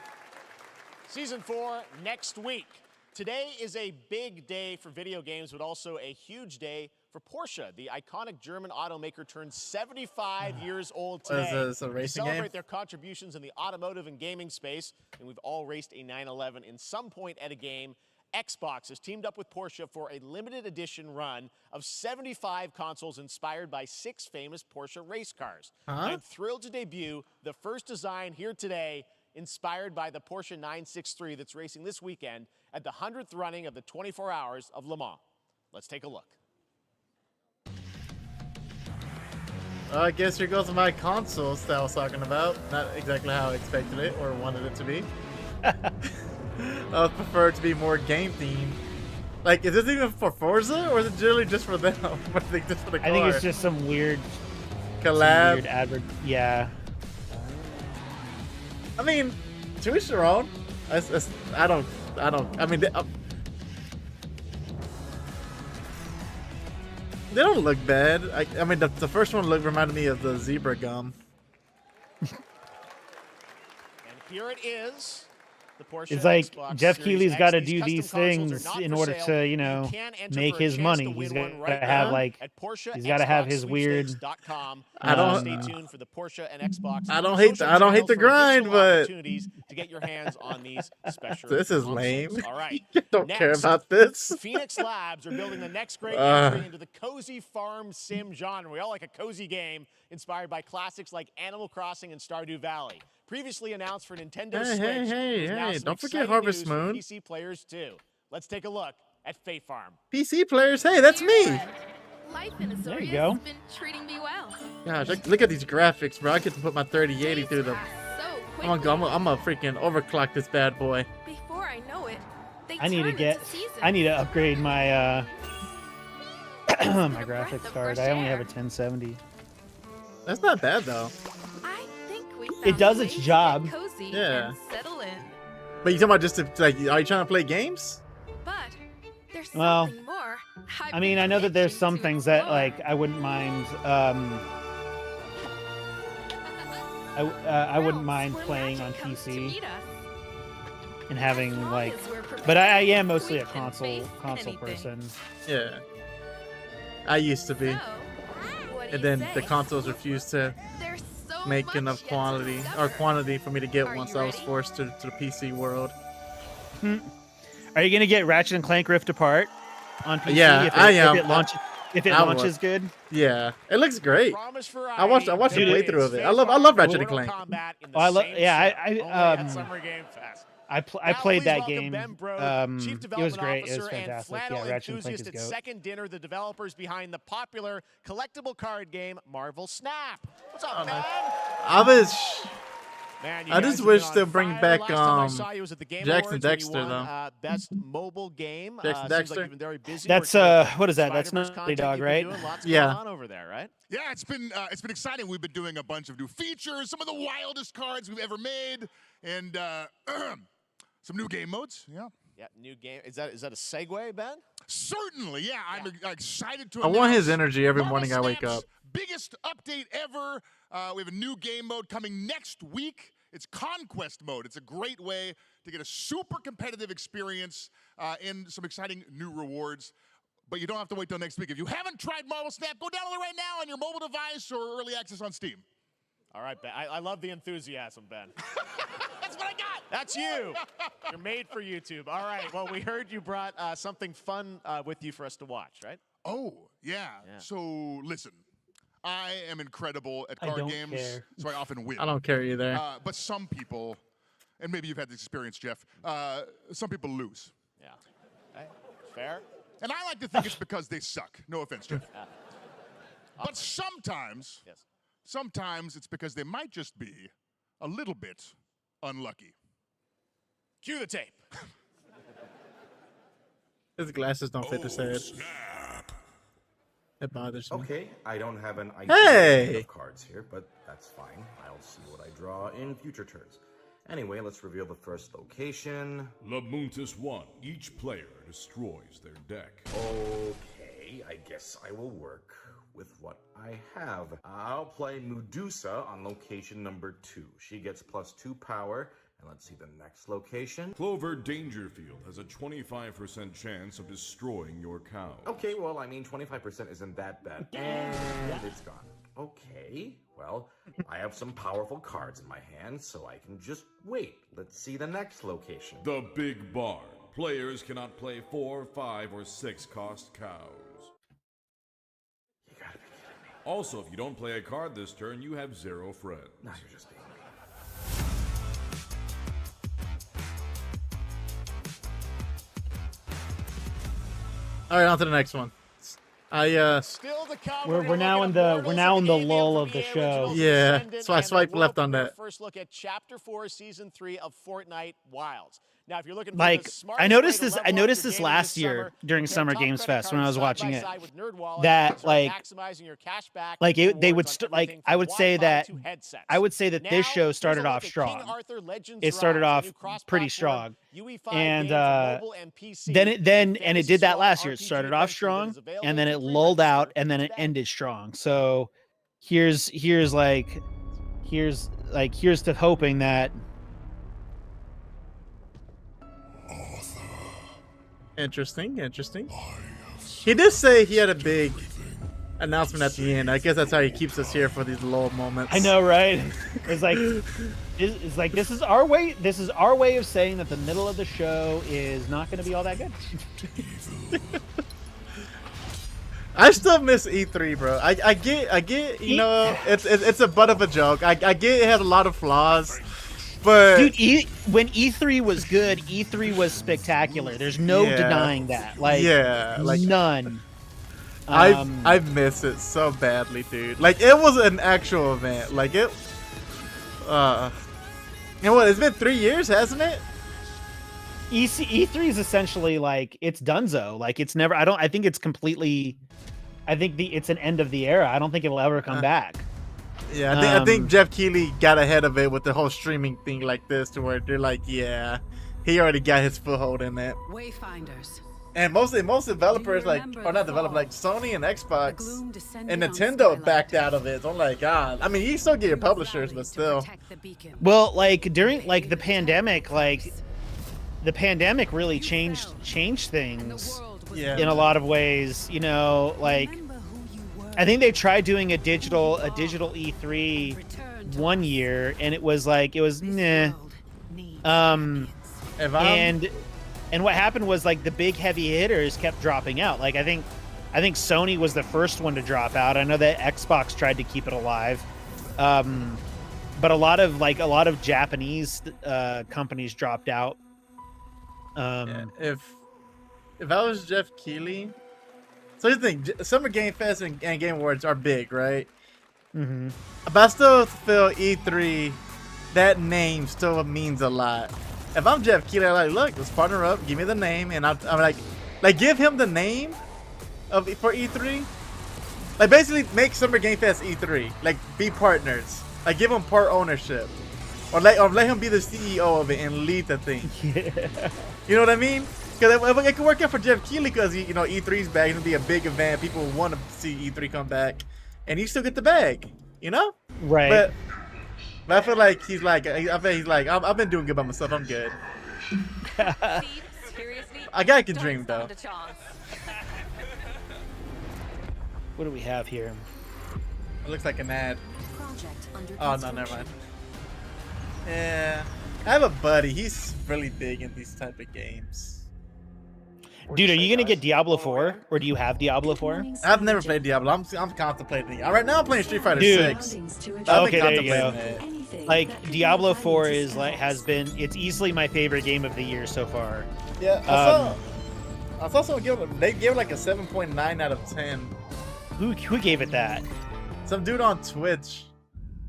Season 4 next week. Today is a big day for video games, but also a huge day for Porsche. The iconic German automaker turns 75 years old today. Is this a To racing celebrate game? their contributions in the automotive and gaming space, and we've all raced a 911 in some point at a game, Xbox has teamed up with Porsche for a limited edition run of 75 consoles inspired by 6 famous Porsche race cars. I'm thrilled to debut the first design here today, inspired by the Porsche 963 that's racing this weekend at the 100th running of the 24 Hours of Le Mans. Let's take a look. I guess here goes my consoles that I was talking about. Not exactly how I expected it or wanted it to be. I would prefer it to be more game themed. Like, is this even for Forza or is it generally just for them? I think just for the car. I think it's just some weird collab. Some weird yeah. I mean, to each their own. I don't. I mean, they don't look bad. I mean, the first one reminded me of the zebra gum. And here it is. The Porsche It's like Xbox Jeff Series Keighley's X. got to These do custom these consoles are things not in for order sale. to, You can enter make for a his chance money. to He's win got one right to have now like, at Porsche he's got to have Xbox his weird. Sweepstakes.com. Stay tuned for the Porsche and Xbox. I don't hate the grind, but opportunities to get your hands on these special. this is consoles. lame. All right. Don't care Next, about this. Phoenix Labs are building the next great entry into the cozy farm sim genre. We all like a cozy game inspired by classics like Animal Crossing and Stardew Valley. Previously announced for Nintendo Switch. Hey, there's now some don't forget exciting Harvest news for Moon. PC players too. Let's take a look at Fate Farm. PC players, hey, that's me. Life in Azorius There you go. has been treating me well. Gosh, look at these graphics, bro. I get to put my 3080 through them. So I'm gonna freaking overclock this bad boy. before I know it, they I need to turn get. into seasons. I need to upgrade my my graphics of card. fresh I only air. have a 1070. That's not bad though. I think we It found does a its way to job. get cozy Yeah. and settle in. But you talking about just to, like, are you trying to play games? But there's Well, something more. I mean, I know that there's some things that like I wouldn't mind. I wouldn't mind playing on PC and having like, but I am mostly a console person. Yeah. I used to be. And then the consoles refused to make enough quantity for me to get one, so I was forced to the PC world. Are you gonna get Ratchet and Clank Rift Apart on PC? Yeah, if I am. If it I launches would. good. Yeah, it looks great. I watched the Dude, playthrough of it. I love Ratchet and Clank. Oh, I love. Yeah, Summer Game Fest. I Now played please that welcome game. Ben Brode, Chief It was Development great. It was Officer and fantastic. flannel Yeah, Ratchet and Clank enthusiast is at goat. Second Dinner, the developers behind the popular collectible card game Marvel Snap. What's up, man? Man, you I guys just have wish been on they'd bring fire. back Last time I saw you was at the Game Jackson Awards when you Dexter won, though. Best mobile game. Jackson Seems like Dexter? you've been very busy. That's working with what is that? That's Spider-Verse Naughty content Dog, you've been right? doing. Lots Yeah. going on over there, right? Yeah, it's been exciting. We've been doing a bunch of new features, some of the wildest cards we've ever made, and some new game modes. Yeah. Yeah, new game. Is that a segue, Ben? Certainly, yeah. I'm excited to I want his announce energy every Marvel morning I wake Snap's up. Biggest update ever. We have a new game mode coming next week. It's Conquest mode. It's a great way to get a super competitive experience and some exciting new rewards. But you don't have to wait till next week. If you haven't tried Marvel Snap, go download it right now on your mobile device or early access on Steam. All right, Ben. I love the enthusiasm, Ben. That's what I got. That's you. You're made for YouTube. All right. Well, we heard you brought something fun with you for us to watch, right? Oh, yeah. So listen, I am incredible at I card don't games, care. so I often win. I don't care either. But some people, and maybe you've had this experience, Jeff, some people lose. Yeah. Okay. Fair. And I like to think it's because they suck. No offense, Jeff. But sometimes, sometimes it's because they might just be a little bit unlucky. Cue the tape. His glasses don't fit his head. It bothers me. Okay, I don't have an Hey! idea of cards here, but that's fine. I'll see what I draw in future turns. Anyway, let's reveal the first location. Labuntus 1. Each player destroys their deck. Okay, I guess I will work with what I have. I'll play Medusa on location number 2. She gets +2 power And let's see the next location. Clover Dangerfield has a 25% chance of destroying your cow. Okay, well, I mean, 25% isn't that bad. And it's gone. Okay, well, I have some powerful cards in my hand, so I can just wait. Let's see the next location. The Big Barn. Players cannot play 4, 5, or 6 cost cows. You gotta be kidding me. Also, if you don't play a card this turn, you have 0 friends. Now you're just being mean. All right, on to the next one. Still to come. We're now in the lull of the show. Yeah, so I swiped left on that. First look at Chapter 4, Season 3 of Fortnite Wilds. Now, if you're looking for Like, the smart I noticed way to this. level I up noticed your this game last this year summer, during compare Summer top Games credit Fest when I was cards watching side it. by side with NerdWallet That and start like, maximizing your cash back like and they would rewards on like everything I would from say that Wi-Fi to headsets. I would say that Now, this show here's a started look off at King strong. Arthur Legends It started Rise, a off new pretty cross-platform strong, UE5 and game for mobile and PC. then Very it did that strong last year. It RPG started off adventure that strong, is available and then for it free lulled register out, and then it today. ended strong. So here's to hoping that. Interesting. He did say he had a big announcement at the end. I guess that's how he keeps us here for these lull moments. I know, right? It's like this is our way. This is our way of saying that the middle of the show is not going to be all that good. I still miss E3, bro. I get. You know, it's a butt of a joke. I get it had a lot of flaws, but dude, when E3 was good, E3 was spectacular. There's no denying that. Like, none. I miss it so badly, dude. Like, it was an actual event. Like it. You know what? It's been 3 years, hasn't it? E3 is essentially like it's donezo. Like it's never. I think it's completely. I think it's an end of the era. I don't think it'll ever come back. Yeah, I think Jeff Keighley got ahead of it with the whole streaming thing like this, to where they're like, yeah, he already got his foothold in that. Wayfinders. And most developers, like, or not developers, like Sony and Xbox and Nintendo backed out of it. So I'm like, God. I mean, you still get your publishers, but still. Well, like during like the pandemic, really changed things. Yeah. In a lot of ways, you know, like I think they tried doing a digital E3 one year, and it was nah. And what happened was like the big heavy hitters kept dropping out. Like I think Sony was the first one to drop out. I know that Xbox tried to keep it alive, but a lot of Japanese companies dropped out. If I was Jeff Keighley, so here's the thing: Summer Game Fest and Game Awards are big, right? Mm-hmm. But I still feel E3, that name still means a lot. If I'm Jeff Keighley, I'm like, look, let's partner up. Give me the name, and I'm like, give him the name for E3. Like, basically, make Summer Game Fest E3. Like, be partners. Like, give him part ownership, or let him be the CEO of it and lead the thing. Yeah. You know what I mean? Because it could work out for Jeff Keighley, because E3's back. It's gonna be a big event. People want to see E3 come back, and you still get the bag. You know? Right. But I feel like he's like, I've been doing good by myself. I'm good. A guy can dream, though. What do we have here? It looks like an ad. Oh no, never mind. Yeah, I have a buddy. He's really big in these type of games. Dude, are you gonna get Diablo 4, or do you have Diablo 4? I've never played Diablo. I'm contemplating it. Right now, I'm playing Street Fighter 6. Okay, there you go. Like Diablo 4 is it's easily my favorite game of the year so far. Yeah, I saw someone they gave it like a 7.9 out of 10. Who gave it that? Some dude on Twitch.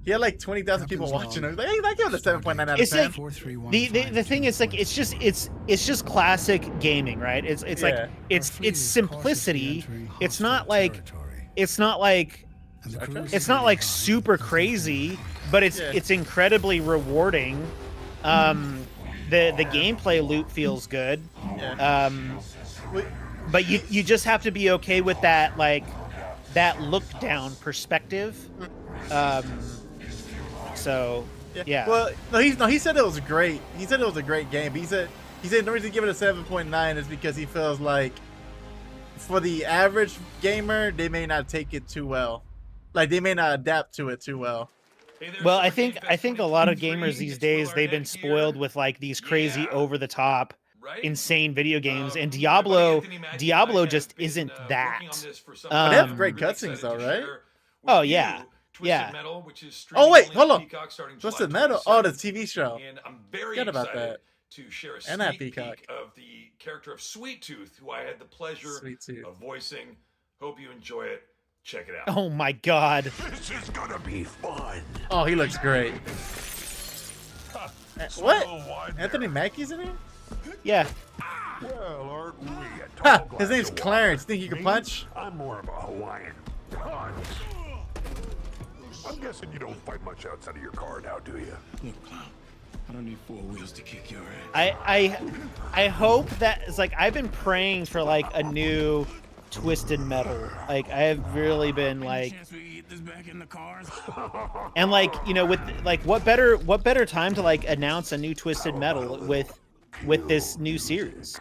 He had like 20,000 people watching him. Like, hey, I give it a 7.9 out of 10. Like, the thing is, like, it's just classic gaming, right? It's simplicity. It's not like super crazy, but it's incredibly rewarding. The gameplay loop feels good. But you just have to be okay with that, like, that look down perspective. So Yeah. Well, he said it was great. He said it was a great game. But he said the reason he give it a 7.9 is because he feels like for the average gamer, they may not take it too well. Like they may not adapt to it too well. Well, I think a lot of gamers these days, they've been spoiled with like these crazy over the top insane video games, and Diablo just isn't that. But they have great cutscenes though, right? Oh yeah. Yeah. Metal, which is Oh wait, hold on. Peacock starting Twisted July Metal. Oh, the 27th. TV show. And I'm very Forget about excited that. to share a And that sneak Peacock. peek of the character of Sweet Tooth, who I had the pleasure of voicing. Hope you enjoy it. Check it out. Oh my god. This is gonna be fun. Oh, he looks great. What? Anthony Mackie's in here? Yeah. Well, aren't we a Ha! tall His glass name's of Clarence. wine? Think you can Me? punch? I'm more of a Hawaiian punch. I'm guessing you don't fight much outside of your car now, do you? Look, clown, I don't need 4 wheels to kick your ass. I hope that it's like I've been praying for like a new Twisted Metal. Like I have really been like, and like with like what better time to like announce a new Twisted Metal with this new series.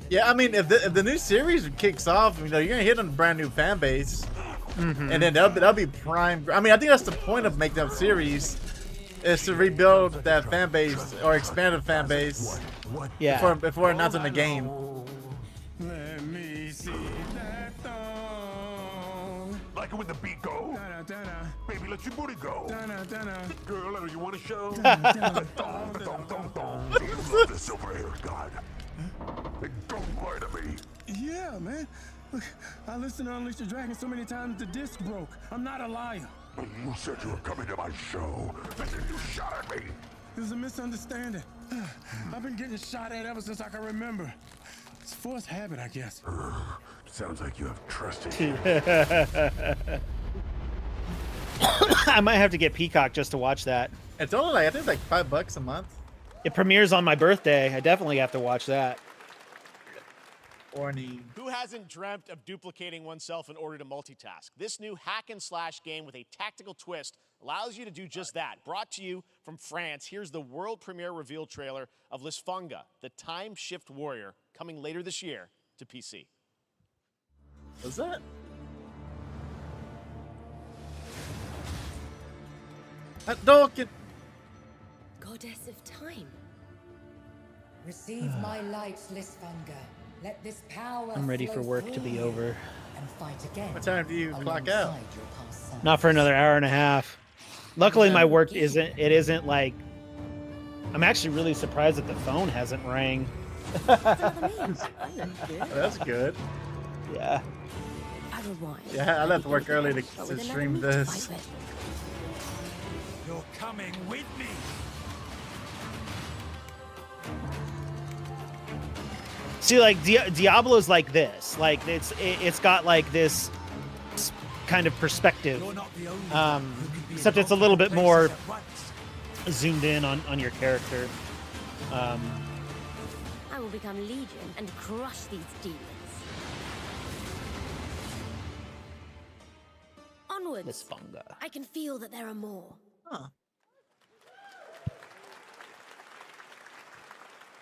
Yeah, I mean, if the new series kicks off, you're gonna hit on a brand new fan base, and then that'll be prime. I mean, I think that's the point of making that series, is to rebuild that fan base or expand the fan base. Yeah. Before announcing the game. Let me see that thong. Like it when the beat go? Baby, let your booty go. Girl, you want to show? Thong, thong, thong, thong. You love the silver hair god. Don't lie to me. Yeah, man. Look, I listened to Unleash the Dragon so many times the disc broke. I'm not a liar. But you said you were coming to my show, and then you shot at me. It was a misunderstanding. I've been getting shot at ever since I can remember. It's forced habit, I guess. Sounds like you have trust issues. I might have to get Peacock just to watch that. It's only like, I think it's like $5 a month. It premieres on my birthday. I definitely have to watch that. Who hasn't dreamt of duplicating oneself in order to multitask? This new hack and slash game with a tactical twist allows you to do just that. Brought to you from France, here's the world premiere reveal trailer of Lisfunga, the time shift warrior, coming later this year to PC. What's that? Goddess of time. Receive my light, Lisfunga. Let this power. I'm ready for work to be over. And fight again. What time do you clock out? Not for another hour and a half. Luckily, my work isn't like. I'm actually really surprised that the phone hasn't rang. That's good. Yeah. Yeah, I left work early to stream this. You're coming with me. See, like Diablo's like this. Like it's got like this kind of perspective. Except it's a little bit more zoomed in on your character. I will become Legion and crush these demons. Onwards. Lisfunga. I can feel that there are more. Huh.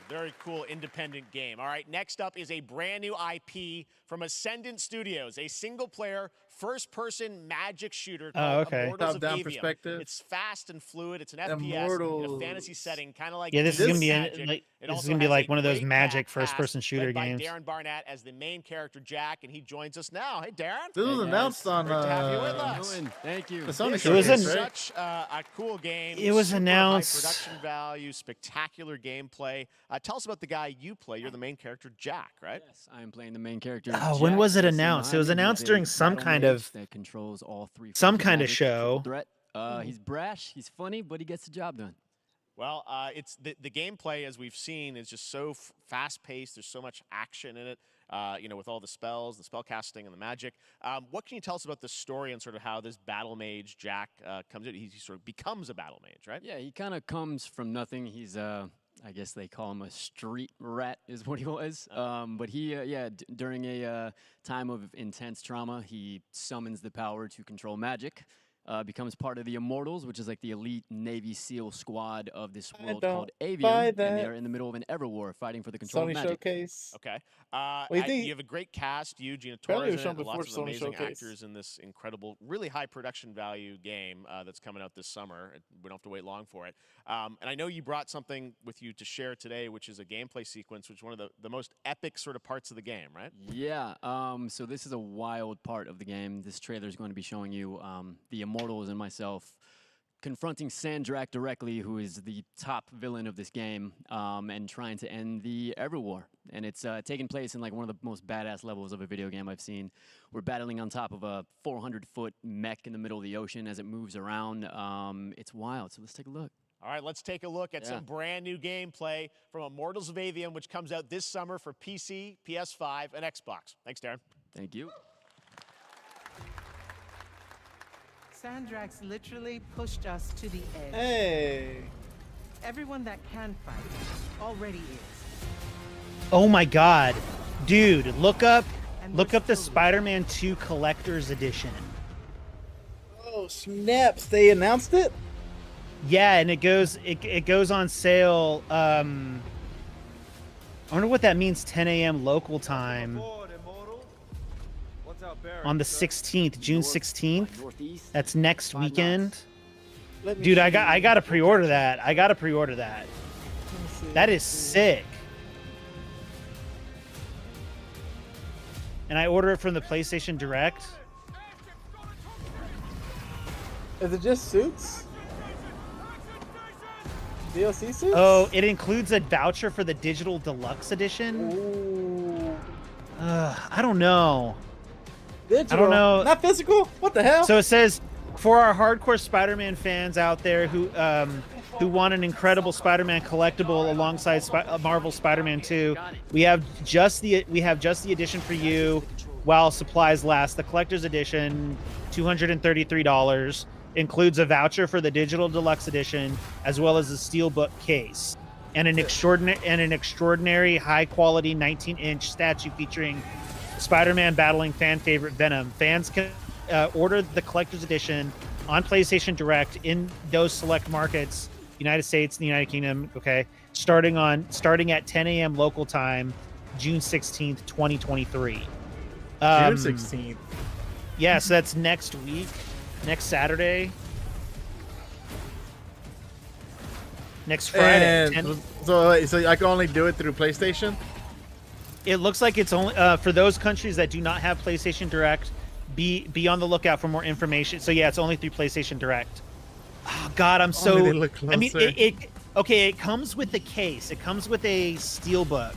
Very cool independent game. All right, next up is a brand new IP from Ascendant Studios, a single-player, first-person magic shooter called Immortals of Top-down Avium. perspective. It's fast and fluid. It's an FPS in a Immortals. fantasy setting, kind of like Yeah, this is gonna be Magic. like It this is also gonna be has like a one of those great magic cast first-person shooter led by games. Darren Barnett as the main character Jack, and he joins us now. Hey, Darren. This was announced on. Great to have you with us. Thank you. The Sony This showcase, is right? such a cool game. It was super announced- high production value, spectacular gameplay. Tell us about the guy you play. You're the main character, Jack, right? Yes, I am playing the main character. Oh, when was it Jack announced? It was Simon. announced He's during a some battle kind mage of that controls all three some forms of kind of magic, show. threat. He's brash, he's funny, but he gets the job done. Well, it's the gameplay, as we've seen, is just so fast-paced. There's so much action in it, with all the spells, the spell casting, and the magic. What can you tell us about the story and sort of how this battle mage, Jack, comes in? He sort of becomes a battle mage, right? Yeah, he kind of comes from nothing. He's, I guess they call him a street rat is what he was. But he, during a time of intense trauma, he summons the power to control magic. becomes part of the Immortals, which is like the elite Navy SEAL squad of this world don't called Avium, buy and that. they're in the middle of an Everwar fighting for the control Sony of magic. Showcase. Okay. What do you think? You have a great cast. You, Gina Apparently it Torres, was shown and lots before of Sony amazing Showcase. actors in this incredible, really high production value game that's coming out this summer. We don't have to wait long for it. And I know you brought something with you to share today, which is a gameplay sequence, which is one of the most epic sort of parts of the game, right? Yeah, so this is a wild part of the game. This trailer is going to be showing you the Immortals and myself confronting Sandrak directly, who is the top villain of this game, and trying to end the Everwar. And it's taking place in like one of the most badass levels of a video game I've seen. We're battling on top of a 400-foot mech in the middle of the ocean as it moves around. It's wild, so let's take a look. All right, let's take a look at some brand new gameplay from Immortals of Avium, which comes out this summer for PC, PS5, and Xbox. Thanks, Darren. Thank you. Sandrax literally pushed us to the edge. Hey. Everyone that can fight already is. Oh my god. Dude, look up the Spider-Man 2 Collector's Edition. Oh, snaps. They announced it? Yeah, and it goes on sale. I wonder what that means, 10 a.m. local time. On the 16th, June 16th. That's next weekend. Dude, I gotta pre-order that. That is sick. And I order it from the PlayStation Direct. Is it just suits? DLC suits? Oh, it includes a voucher for the digital deluxe edition. Ooh. I don't know. Digital. I don't know. Not physical? What the hell? So it says, for our hardcore Spider-Man fans out there who want an incredible Spider-Man collectible alongside Marvel Spider-Man 2, we have just the edition for you while supplies last. The collector's edition, $233, includes a voucher for the digital deluxe edition as well as a steelbook case and an extraordinary high quality 19-inch statue featuring Spider-Man battling fan favorite Venom. Fans can order the collector's edition on PlayStation Direct in those select markets, United States and the United Kingdom, okay, starting at 10 a.m. local time, June 16th, 2023. June 16th. Yeah, so that's next week, next Saturday. Next Friday. So I can only do it through PlayStation? It looks like it's only for those countries that do not have PlayStation Direct. Be on the lookout for more information. So yeah, it's only through PlayStation Direct. Oh God, I'm so. I mean, it comes with the case. It comes with a steelbook.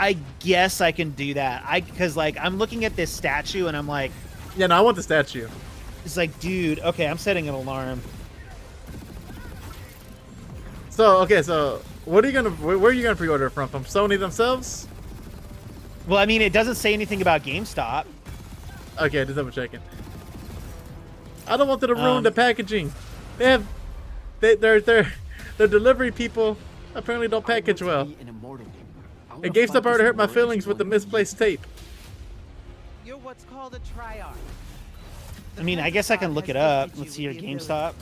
I guess I can do that. Because like I'm looking at this statue and I'm like, yeah, no, I want the statue. It's like, dude, okay, I'm setting an alarm. So where are you gonna pre-order from Sony themselves? Well, I mean, it doesn't say anything about GameStop. Okay, just double checking. I don't want them to ruin the packaging. Their delivery people apparently don't package well. And GameStop already hurt my feelings with the misplaced tape. You're what's called a Triarch. I mean, I guess I can look it up. Let's see your GameStop.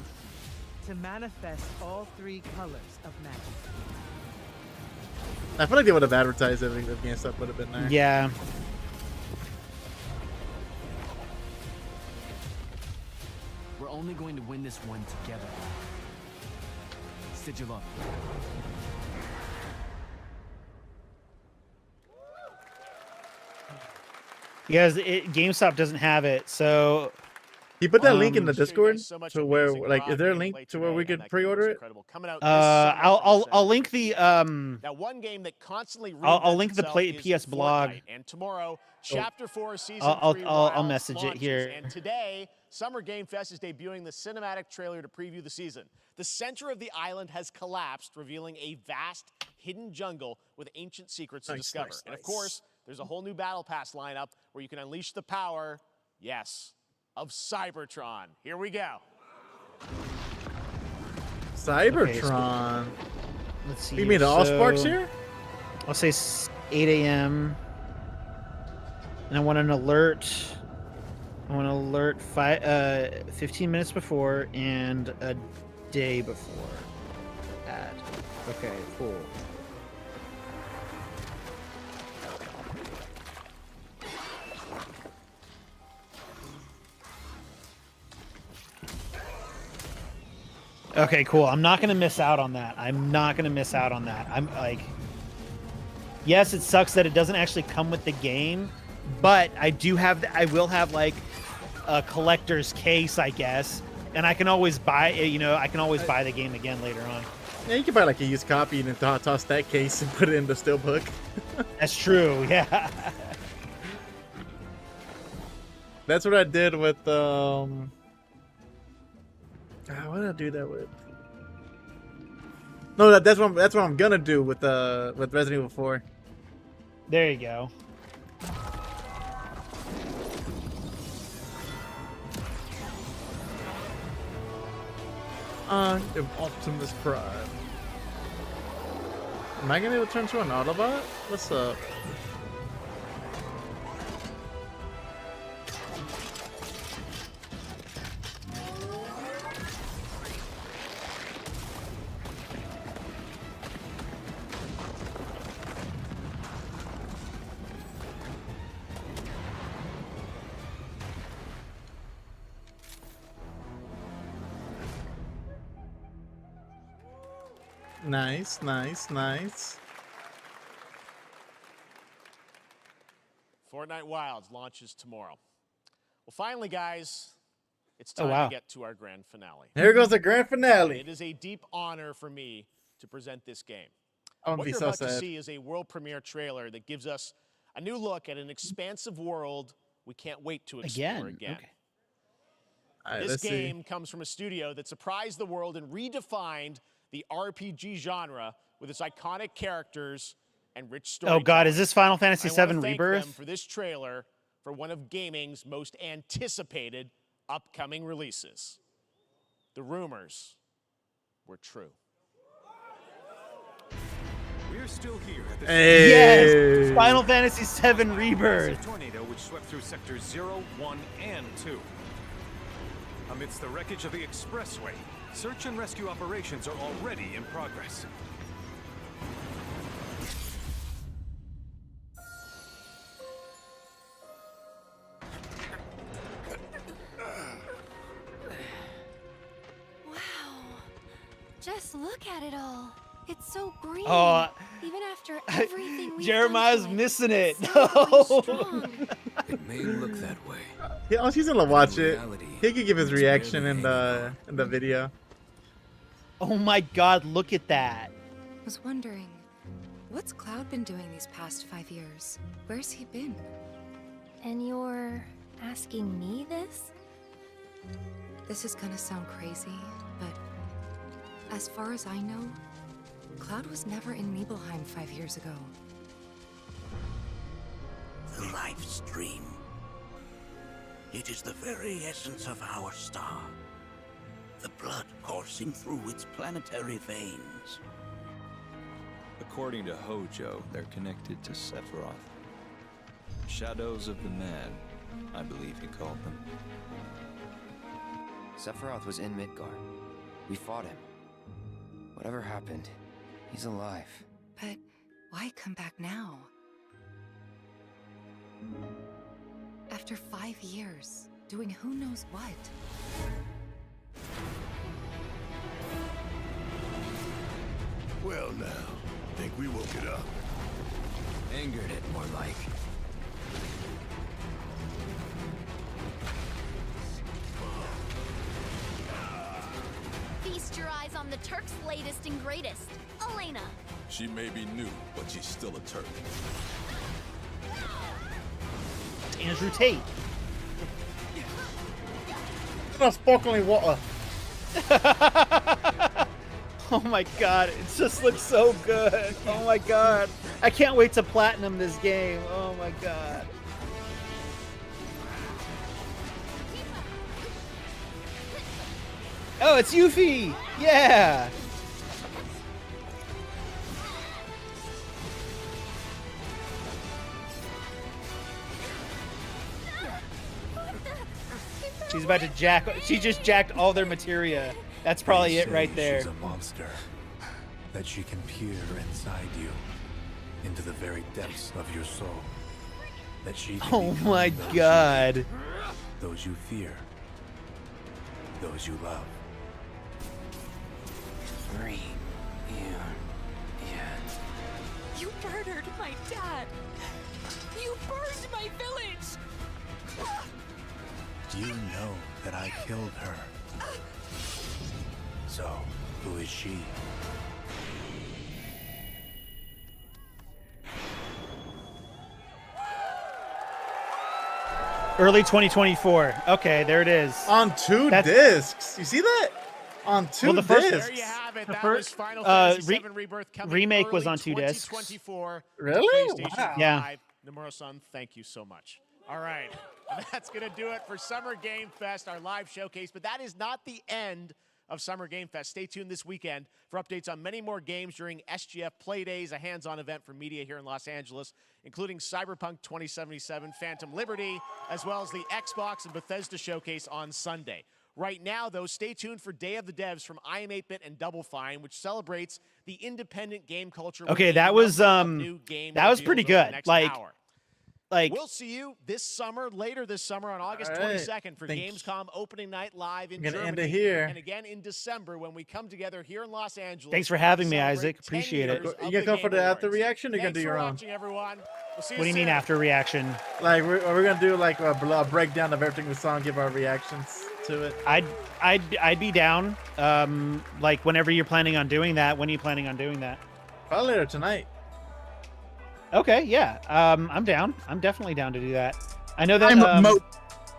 To manifest all three colors of magic. I feel like they would have advertised everything if GameStop would have been there. Yeah. We're only going to win this one together. Sigil up. Because GameStop doesn't have it, so. You put that link in the Discord to where, like, is there a link to where we could pre-order it? I'll link the Now, one game that constantly I'll link the PS is blog. Fortnite. And tomorrow, Chapter 4 Season 3 I'll Wilds message it launches. here. And today, Summer Game Fest is debuting the cinematic trailer to preview the season. The center of the island has collapsed, revealing a vast, hidden jungle with ancient secrets to discover. And of course, there's a whole new Battle Pass lineup where you can unleash the power, yes, of Cybertron. Here we go. Cybertron. Okay, let's see. You mean the Allsparks So, here? I'll say 8 a.m. And I want an alert I want to alert 15 minutes before and a day before. Add. Okay, cool. Okay, cool. I'm not going to miss out on that. I'm like, yes, it sucks that it doesn't actually come with the game, but I will have like a collector's case, I guess, and I can always buy, buy the game again later on. Yeah, you can buy like a used copy and then toss that case and put it in the steelbook. That's true, yeah. That's what I did with what did I do that with? No, that's what I'm gonna do with Resident Evil 4. There you go. I am Optimus Prime. Am I gonna be able to turn to an Autobot? What's up? Nice, nice, nice. Fortnite Wilds launches tomorrow. Well, finally, guys, it's Oh, time wow. to get to our grand finale. Here goes the grand finale. It is a deep honor for me to present this game. I'm gonna What be you're so about to sad. see is a world premiere trailer that gives us a new look at an expansive world we can't wait to explore again. Okay. All right, This let's see. game comes from a studio that surprised the world and redefined the RPG genre with its iconic characters and rich story. Oh god, is this Final Fantasy I wanna VII thank Rebirth? them for this trailer for one of gaming's most anticipated upcoming releases. The rumors were true. We're still here at the Hey. Yes! Final Fantasy VII Rebirth! tornado which swept through sectors 0, 1, and 2. Amidst the wreckage of the expressway, search and rescue operations are already in progress. Wow. Just look at it all. It's so green. Oh, Even after everything we've Jeremiah's done to it, missing it. it's so No. strong. It may look that way. Yeah, oh, she's gonna watch it. reality, He could give his it's reaction barely in the video. Oh my god, look at that. Was wondering, what's Cloud been doing these past 5 years? Where's he been? And you're asking me this? This is gonna sound crazy, but as far as I know, Cloud was never in Nibelheim 5 years ago. The life stream. It is the very essence of our star. The blood coursing through its planetary veins. According to Hojo, they're connected to Sephiroth. Shadows of the Man, I believe he called them. Sephiroth was in Midgard. We fought him. Whatever happened, he's alive. But why come back now? After 5 years, doing who knows what? Well now, think we woke it up. Angered it, more like. Feast your eyes on the Turk's latest and greatest, Elena. She may be new, but she's still a Turk. It's Andrew Tate. Not sparkling water. Oh my god, it just looks so good. Oh my god. I can't wait to platinum this game. Oh my god. Oh, it's Yuffie! Yeah! She's about to jack. She just jacked all their materia. That's probably it right there. She's a monster. That she can peer inside you, into the very depths of your soul. That she can Oh become my those God. those you fear. Those you love. Free. You murdered my dad. You burned my village. You know that I killed her. So, who is she? Early 2024. Okay, there it is. On two discs. You see that? On two Well, the first- discs. There you have it. The That first, was Final Fantasy re- VII Rebirth coming remake was early on 2 discs. 2024 to Really? PlayStation Wow. Yeah. 5. Nomura-san, thank you so much. All right. That's going to do it for Summer Game Fest, our live showcase. But that is not the end of Summer Game Fest. Stay tuned this weekend for updates on many more games during SGF Play Days, a hands-on event for media here in Los Angeles, including Cyberpunk 2077, Phantom Liberty, as well as the Xbox and Bethesda showcase on Sunday. Right now, though, stay tuned for Day of the Devs from IM8bit and Double Fine, which celebrates the independent game culture. with Okay, a that was number of new game that was reveals pretty over the good. next Like hour. Like We'll see you this summer, later this summer on August All right. 22nd for Gamescom opening night live in I'm gonna Germany. end it here. And again in December when we come together here in Los Angeles. Thanks for having to me, celebrate Isaac. 10 Appreciate it. years You of gonna come for Game the after Awards. reaction, or you gonna Thanks do your for own? watching, everyone. We'll see you what do you mean soon. after reaction? Like, we're gonna do like a breakdown of everything we saw and give our reactions to it. I'd be down. Like whenever you're planning on doing that. When are you planning on doing that? Probably later tonight. Okay, yeah. I'm down. I'm definitely down to do that. I know that. I'm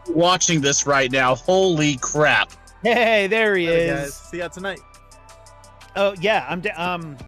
watching this right now. Holy crap! Hey, there he All right, is. guys. See ya tonight. Oh yeah, I'm